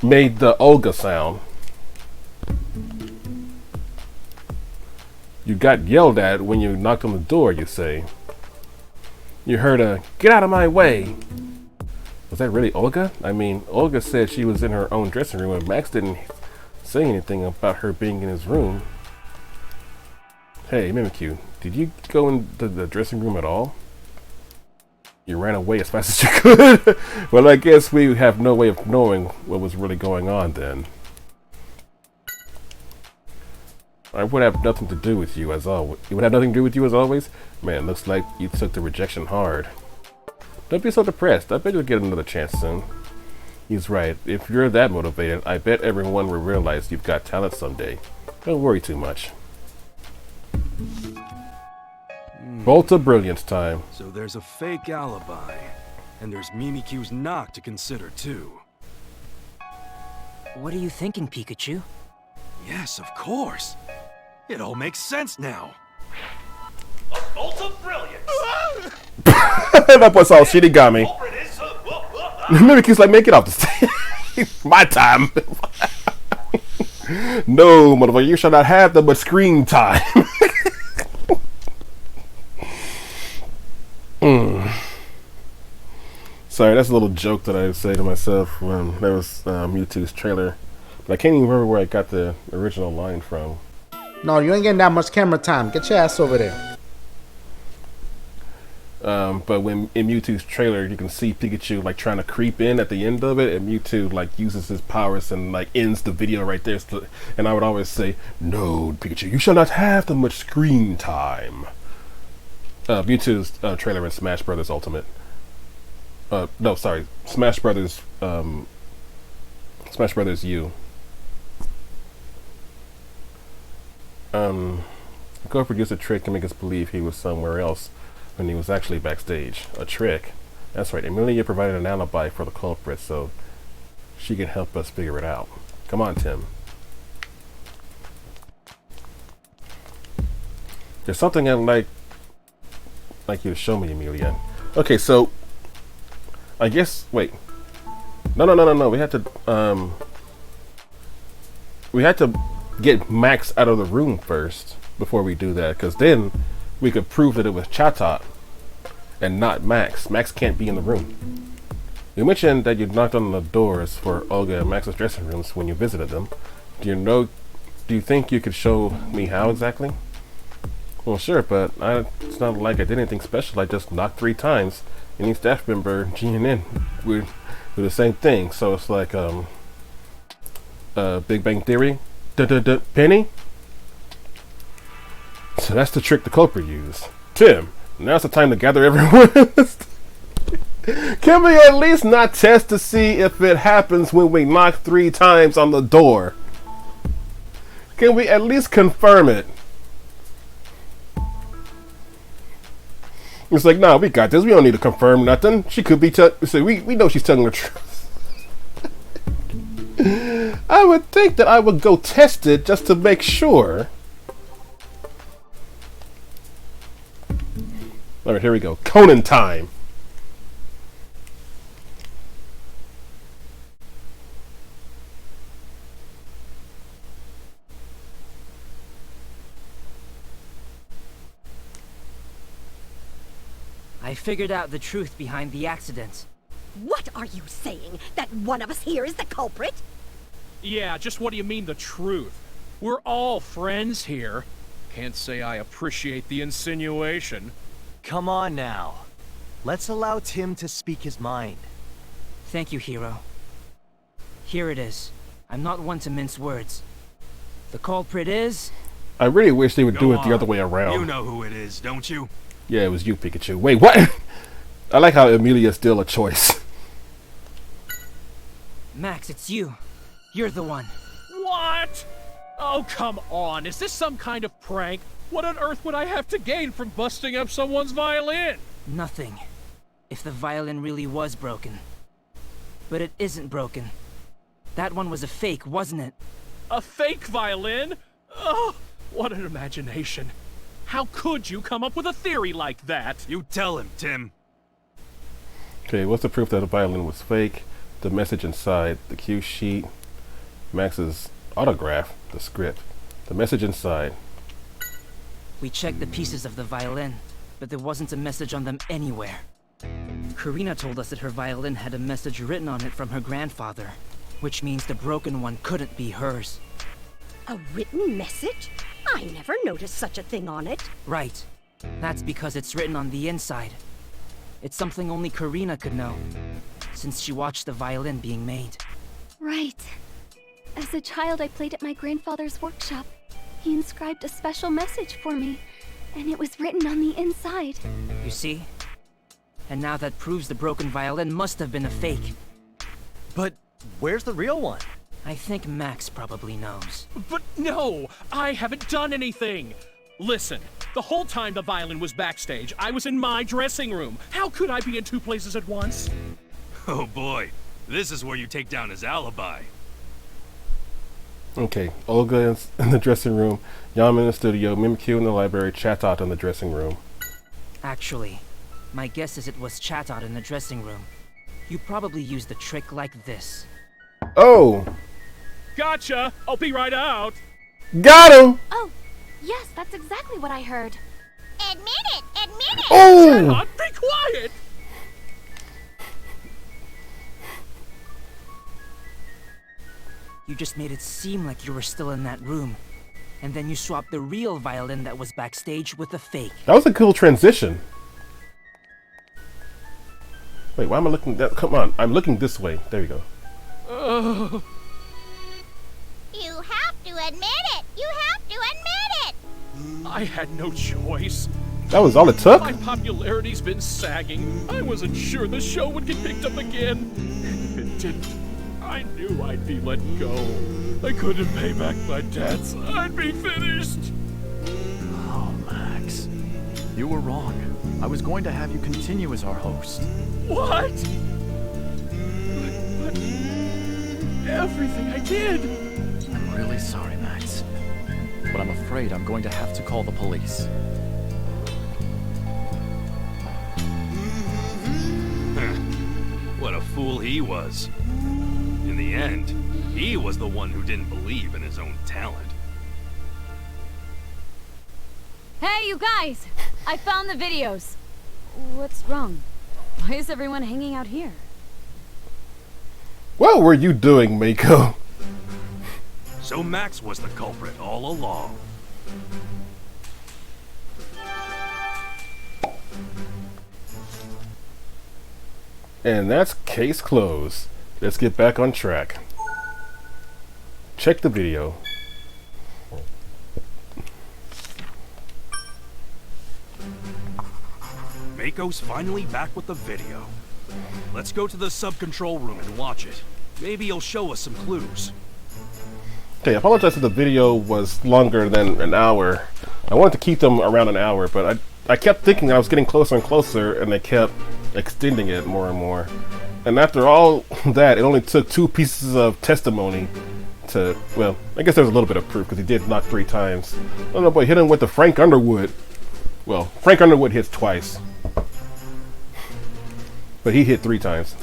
made the Olga sound. You got yelled at when you knocked on the door, you say. You heard a "get out of my way." Was that really Olga? I mean, Olga said she was in her own dressing room and Max didn't say anything about her being in his room. Hey, Mimikyu, did you go into the dressing room at all? You ran away as fast as you could? Well, I guess we have no way of knowing what was really going on then. I would have nothing to do with you as always. It would have nothing to do with you as always? Man, looks like you took the rejection hard. Don't be so depressed. I bet you'll get another chance soon. He's right. If you're that motivated, I bet everyone will realize you've got talent someday. Don't worry too much. Bolt of brilliance time. So there's a fake alibi, and there's Mimikyu's knock to consider too. What are you thinking, Pikachu? Yes, of course. It all makes sense now. A bolt of brilliance. That boy's all Shinigami. Mimikyu's like, make it off the stage. My time. No, motherfucker, you shall not have that much screen time. Sorry, that's a little joke that I say to myself when there was Mewtwo's trailer. But I can't even remember where I got the original line from. No, you ain't getting that much camera time. Get your ass over there. But when in Mewtwo's trailer, you can see Pikachu like trying to creep in at the end of it, and Mewtwo like uses his powers and like ends the video right there. And I would always say, "No, Pikachu, you shall not have that much screen time." Mewtwo's trailer in Smash Brothers Ultimate. No, sorry, Smash Brothers. Smash Brothers U. Culprit used a trick to make us believe he was somewhere else when he was actually backstage. A trick? That's right, Amelia provided an alibi for the culprit so she can help us figure it out. Come on, Tim. There's something I'd like you to show me, Amelia. Okay, so I guess, wait. No. We had to get Max out of the room first before we do that, because then we could prove that it was Chatot and not Max. Max can't be in the room. You mentioned that you knocked on the doors for Olga and Max's dressing rooms when you visited them. Do you think you could show me how exactly? Well, sure, but it's not like I did anything special. I just knocked 3 times. Any staff member, GNN, would do the same thing. So it's like Big Bang Theory. Penny? So that's the trick the culprit used. Tim, now's the time to gather everyone. Can we at least not test to see if it happens when we knock 3 times on the door? Can we at least confirm it? It's like, nah, we got this. We don't need to confirm nothing. She could be we know she's telling the truth. I would think that I would go test it just to make sure. Alright, here we go. Conan time. I figured out the truth behind the accident. What are you saying? That one of us here is the culprit? Yeah, just what do you mean the truth? We're all friends here. Can't say I appreciate the insinuation. Come on now. Let's allow Tim to speak his mind. Thank you, Hero. Here it is. I'm not one to mince words. The culprit is... I really wish they would do it Go the other on. way around. You know who it is, don't you? Yeah, it was you, Pikachu. Wait, what? I like how Amelia's still a choice. Max, it's you. You're the one. What? Oh, come on. Is this some kind of prank? What on earth would I have to gain from busting up someone's violin? Nothing. If the violin really was broken. But it isn't broken. That one was a fake, wasn't it? A fake violin? Oh, what an imagination. How could you come up with a theory like that? You tell him, Tim. Okay, what's the proof that the violin was fake? The message inside, the cue sheet, Max's autograph, the script, the message inside. We checked the pieces of the violin, but there wasn't a message on them anywhere. Karina told us that her violin had a message written on it from her grandfather, which means the broken one couldn't be hers. A written message? I never noticed such a thing on it. Right. That's because it's written on the inside. It's something only Karina could know, since she watched the violin being made. Right. As a child, I played at my grandfather's workshop. He inscribed a special message for me, and it was written on the inside. You see? And now that proves the broken violin must have been a fake. But where's the real one? I think Max probably knows. But no, I haven't done anything. Listen, the whole time the violin was backstage, I was in my dressing room. How could I be in two places at once? Oh boy, this is where you take down his alibi. Okay, Olga is in the dressing room, Yama in the studio, Mimikyu in the library, Chatot in the dressing room. Actually, my guess is it was Chatot in the dressing room. You probably used a trick like this. Oh! Gotcha! I'll be right out! Got him! Oh, yes, that's exactly what I heard. Admit it! Admit it! Oh! Shut up! Be quiet! You just made it seem like you were still in that room. And then you swapped the real violin that was backstage with the fake. That was a cool transition. Wait, why am I looking that? Come on, I'm looking this way. There you go. You have to admit it! You have to admit it! I had no choice. That was all it took? My popularity's been sagging. I wasn't sure the show would get picked up again. And if it didn't, I knew I'd be let go. I couldn't pay back my debts. I'd be finished. Oh, Max. You were wrong. I was going to have you continue as our host. What? But everything I did. I'm really sorry, Max. But I'm afraid I'm going to have to call the police. What a fool he was. In the end, he was the one who didn't believe in his own talent. Hey, you guys! I found the videos. What's wrong? Why is everyone hanging out here? What were you doing, Mako? So Max was the culprit all along. And that's case closed. Let's get back on track. Check the video. Mako's finally back with the video. Let's go to the sub-control room and watch it. Maybe he'll show us some clues. Okay, I apologize if the video was longer than an hour. I wanted to keep them around an hour, but I kept thinking I was getting closer and closer, and they kept extending it more and more. And after all that, it only took 2 pieces of testimony to, well, I guess there's a little bit of proof, because he did knock 3 times. Oh no, boy, hit him with the Frank Underwood. Well, Frank Underwood hits twice. But he hit 3 times.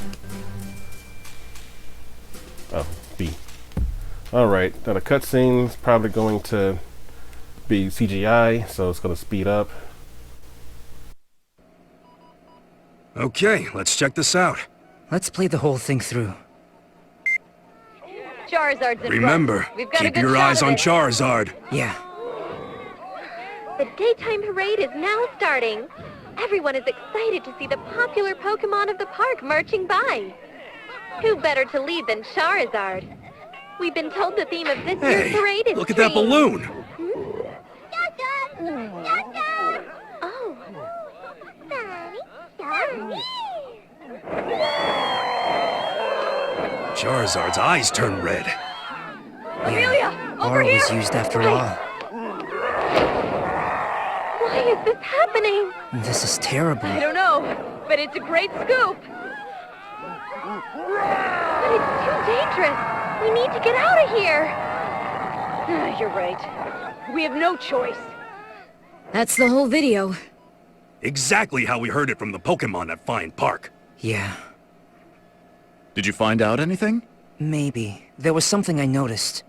Oh, B. Alright, now the cutscene's probably going to be CGI, so it's going to speed up. Okay, let's check this out. Let's play the whole thing through. Charizard's in Remember, front. We've got a keep good your shot eyes of on it. Charizard. Yeah. The daytime parade is now starting. Everyone is excited to see the popular Pokémon of the park marching by. Who better to lead than Charizard? We've been told the theme of this year's Hey, parade is look at that balloon. Oh. Charizard's eyes turn red. Yeah. Aura was used after all. Why is this happening? This is terrible. I don't know, but it's a great scoop. But it's too dangerous. We need to get out of here. You're right. We have no choice. That's the whole video. Exactly how we heard it from the Pokémon at Fine Park. Yeah. Did you find out anything? Maybe. There was something I noticed.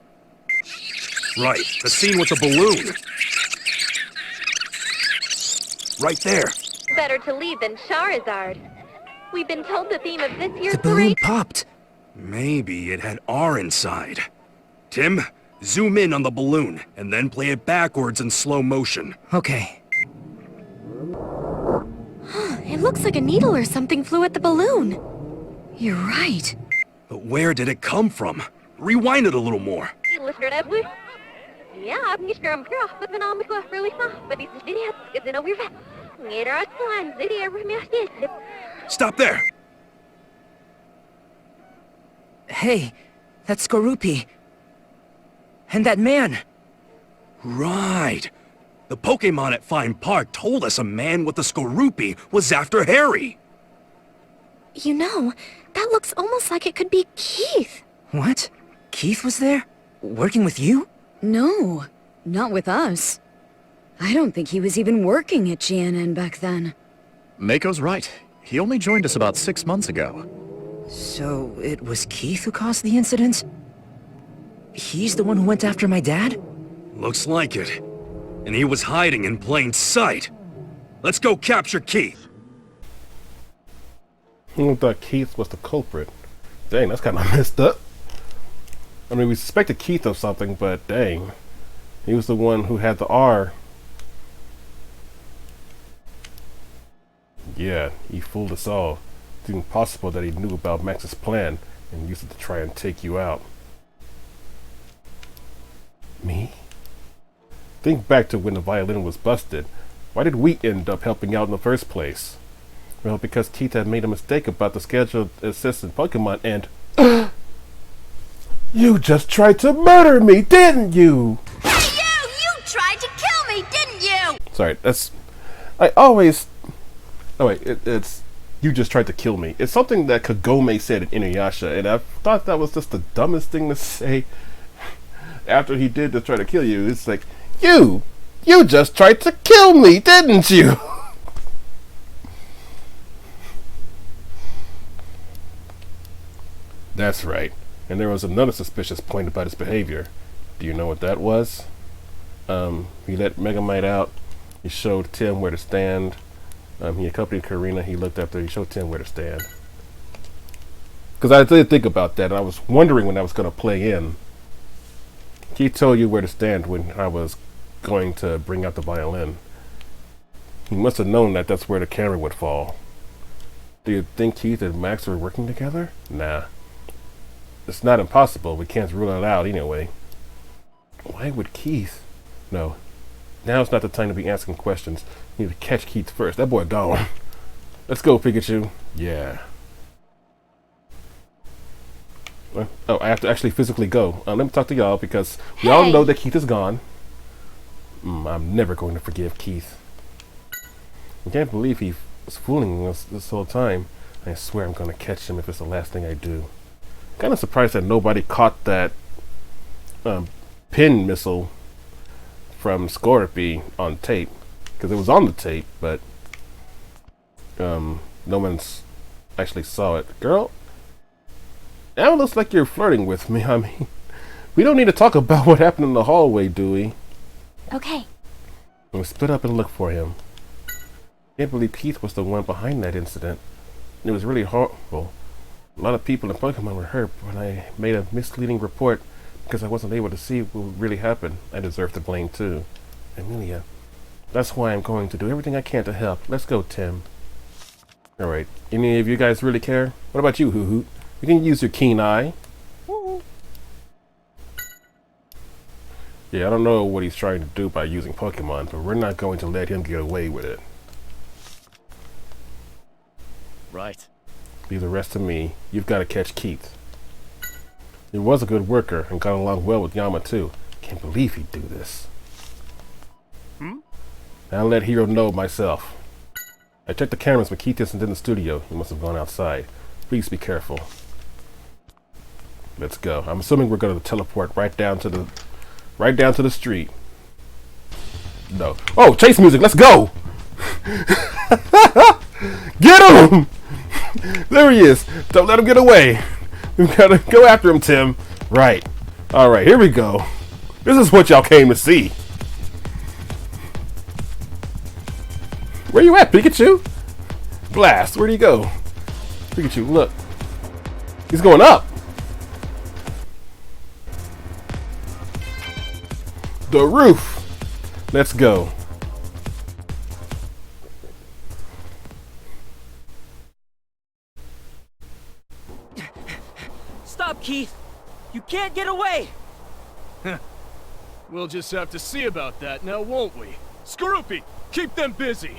Right, the scene with the balloon. Right there. Better to lead than Charizard. We've been told the theme of this year's The balloon parade... popped. Maybe it had R inside. Tim, zoom in on the balloon, and then play it backwards in slow motion. Okay. It looks like a needle or something flew at the balloon. You're right. But where did it come from? Rewind it a little more. Stop there! Hey, that's Skorupi. And that man. Right. The Pokémon at Fine Park told us a man with a Skorupi was after Harry. You know, that looks almost like it could be Keith. What? Keith was there? Working with you? No, not with us. I don't think he was even working at GNN back then. Mako's right. He only joined us about 6 months ago. So, it was Keith who caused the incident? He's the one who went after my dad? Looks like it. And he was hiding in plain sight. Let's go capture Keith. Who thought Keith was the culprit? Dang, that's kind of messed up. I mean, we suspected Keith of something, but dang. He was the one who had the R. Yeah, he fooled us all. It's even possible that he knew about Max's plan and used it to try and take you out. Me? Think back to when the violin was busted. Why did we end up helping out in the first place? Well, because Keith had made a mistake about the scheduled assistant Pokemon and... You just tried to murder me, didn't you? Hey, you! You tried to kill me, didn't you? Sorry, that's... I always... Oh wait, it's... You just tried to kill me. It's something that Kagome said in Inuyasha, and I thought that was just the dumbest thing to say after he did just try to kill you. It's like, You just tried to kill me, didn't you? That's right. And there was another suspicious point about his behavior. Do you know what that was? He let Megamite out. He showed Tim where to stand. He accompanied Karina. He looked after. He showed Tim where to stand. Because I did think about that, and I was wondering when that was going to play in. He told you where to stand when I was going to bring out the violin. He must have known that that's where the camera would fall. Do you think Keith and Max were working together? Nah. It's not impossible. We can't rule it out anyway. Why would Keith? No. Now's not the time to be asking questions. You need to catch Keith first. That boy gone. Let's go, Pikachu. Yeah. Oh, I have to actually physically go. Let me talk to y'all because we all know that Keith is gone. I'm never going to forgive Keith. I can't believe he was fooling us this whole time. I swear I'm going to catch him if it's the last thing I do. Kind of surprised that nobody caught that pin missile from Skorupi on tape. Because it was on the tape, but no one's actually saw it. Girl, now it looks like you're flirting with me. I mean, we don't need to talk about what happened in the hallway, do we? Okay. We split up and look for him. Can't believe Keith was the one behind that incident. It was really horrible. A lot of people in Pokemon were hurt when I made a misleading report because I wasn't able to see what really happened. I deserve the blame too. Amelia. That's why I'm going to do everything I can to help. Let's go, Tim. Alright. Any of you guys really care? What about you, Hoo Hoot? You can use your keen eye. Yeah, I don't know what he's trying to do by using Pokemon, but we're not going to let him get away with it. Right. Leave the rest to me. You've got to catch Keith. He was a good worker and got along well with Yama too. Can't believe he'd do this. I'll let Hiro know myself. I checked the cameras, but Keith isn't in the studio. He must have gone outside. Please be careful. Let's go. I'm assuming we're going to teleport right down to the street. No. Oh, chase music. Let's go. Get him! There he is. Don't let him get away. We've got to go after him, Tim. Right. All right, here we go. This is what y'all came to see. Where you at, Pikachu? Blast, where'd he go? Pikachu, look. He's going up. The roof. Let's go. Stop, Keith! You can't get away! We'll just have to see about that now, won't we? Skorupi, keep them busy!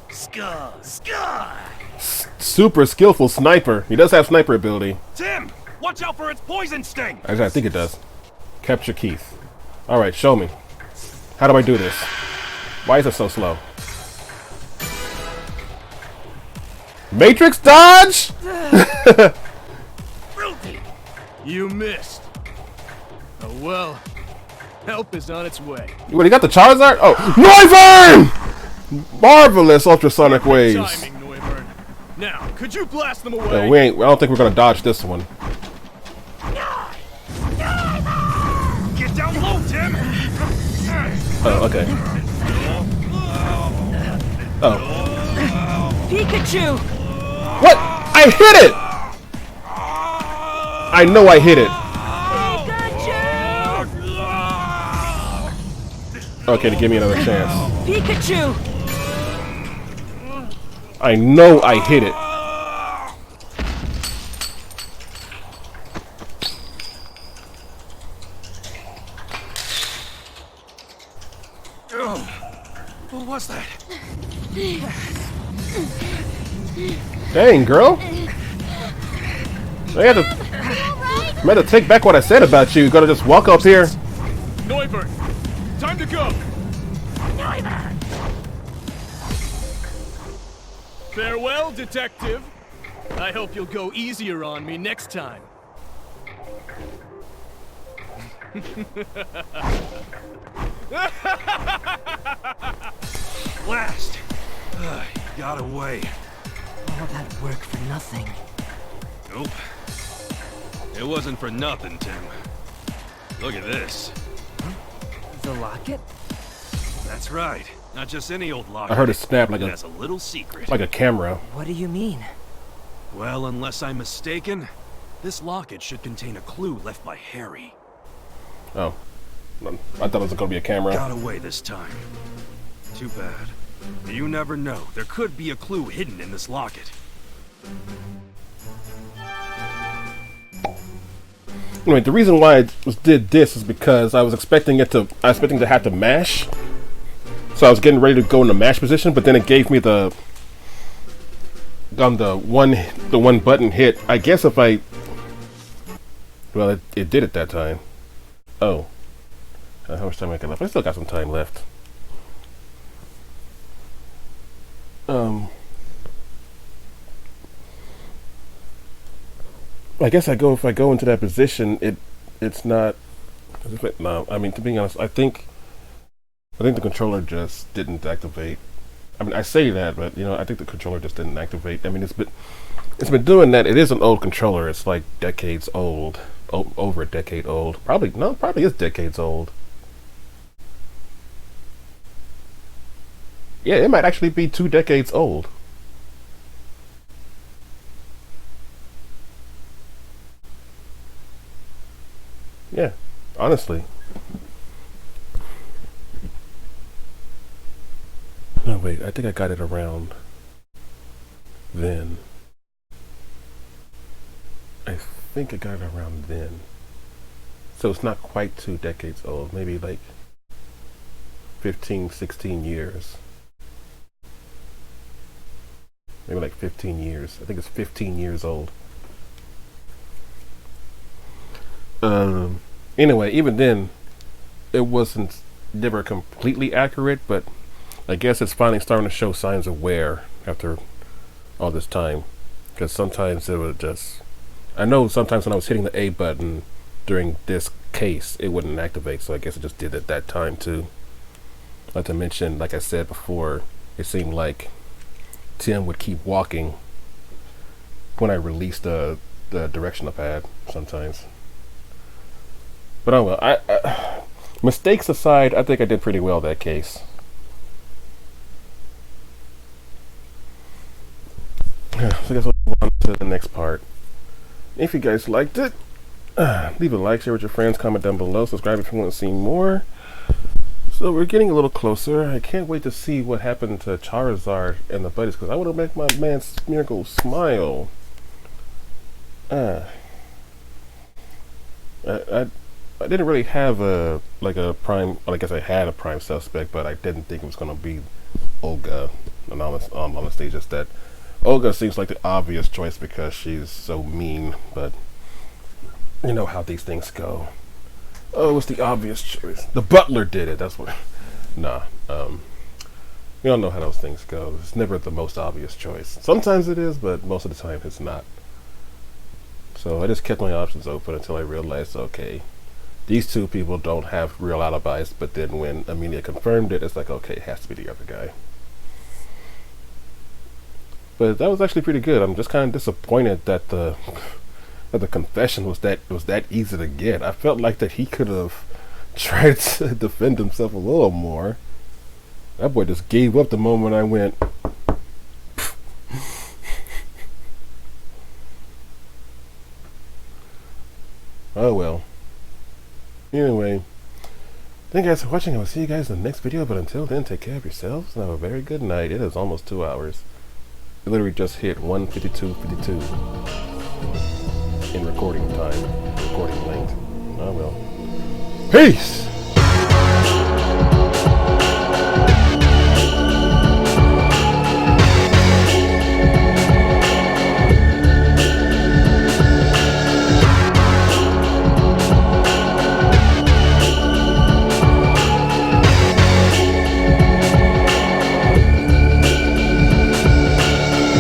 Scar! Scar! Super skillful sniper. He does have sniper ability. Tim! Watch out for its poison sting! Actually, I think it does. Capture Keith. Alright, show me. How do I do this? Why is it so slow? Matrix dodge? You missed. Oh well. Help is on its way. What, he got the Charizard? Oh, Noivern! Marvelous ultrasonic waves. Timing, Noivern. Now, could you blast them away? No, I don't think we're gonna dodge this one. Get down low, Tim! Oh, okay. Oh. Pikachu! What? I hit it! I know I hit it. Okay, to give me another chance. Pikachu! I know I hit it. What was that? Dang, girl. I had to take back what I said about you. You gotta just walk up here. Noivern, time to go. Farewell, detective. I hope you'll go easier on me next time. Blast! You got away. All that work for nothing. Nope. It wasn't for nothing, Tim. Look at this. The locket? That's right. Not just any old locket. I heard it snap like it has a little secret. like a camera. What do you mean? Well, unless I'm mistaken, this locket should contain a clue left by Harry. Oh. I thought it was gonna be a camera. Got away this time. Too bad. You never know. There could be a clue hidden in this locket. Anyway, the reason why I did this is because I was expecting to have to mash. So I was getting ready to go in the mash position, but then it gave me the one button hit. I guess if I it did it that time. Oh. How much time I got left? I still got some time left. I guess if I go into that position, it's not. No, I mean, to be honest, I think the controller just didn't activate. I mean, I say that, but I think the controller just didn't activate. I mean, it's been doing that. It is an old controller. It's like decades old, over a decade old. Probably is decades old. Yeah, it might actually be 2 decades old. Yeah, honestly. No, wait, I think I got it around then. I think I got it around then. So it's not quite 2 decades old, maybe like 15, 16 years. Maybe like 15 years. I think it's 15 years old. Anyway, even then, it wasn't never completely accurate, but I guess it's finally starting to show signs of wear after all this time. Because sometimes it would just... I know sometimes when I was hitting the A button during this case, it wouldn't activate, so I guess it just did at that time too. Not to mention, like I said before, it seemed like Tim would keep walking when I released the directional pad sometimes. But oh well. I mistakes aside, I think I did pretty well that case. I guess we'll move on to the next part. If you guys liked it, leave a like, share with your friends, comment down below, subscribe if you want to see more. So we're getting a little closer. I can't wait to see what happened to Charizard and the buddies, because I want to make my man Smeargle smile. I didn't really have a prime. Well, I guess I had a prime suspect, but I didn't think it was going to be Olga. And honestly, just that Olga seems like the obvious choice because she's so mean. But you know how these things go. Oh, it was the obvious choice. The butler did it. That's what. Nah. We all know how those things go. It's never the most obvious choice. Sometimes it is, but most of the time it's not. So I just kept my options open until I realized, okay, these two people don't have real alibis. But then when Amelia confirmed it, it's like, okay, it has to be the other guy. But that was actually pretty good. I'm just kind of disappointed that the confession was that easy to get. I felt like that he could have tried to defend himself a little more. That boy just gave up the moment I went. Oh well. Anyway, thank you guys for watching. I will see you guys in the next video. But until then, take care of yourselves and have a very good night. It is almost 2 hours. It literally just hit 1:52:52 in recording time, recording length. Oh well. Peace!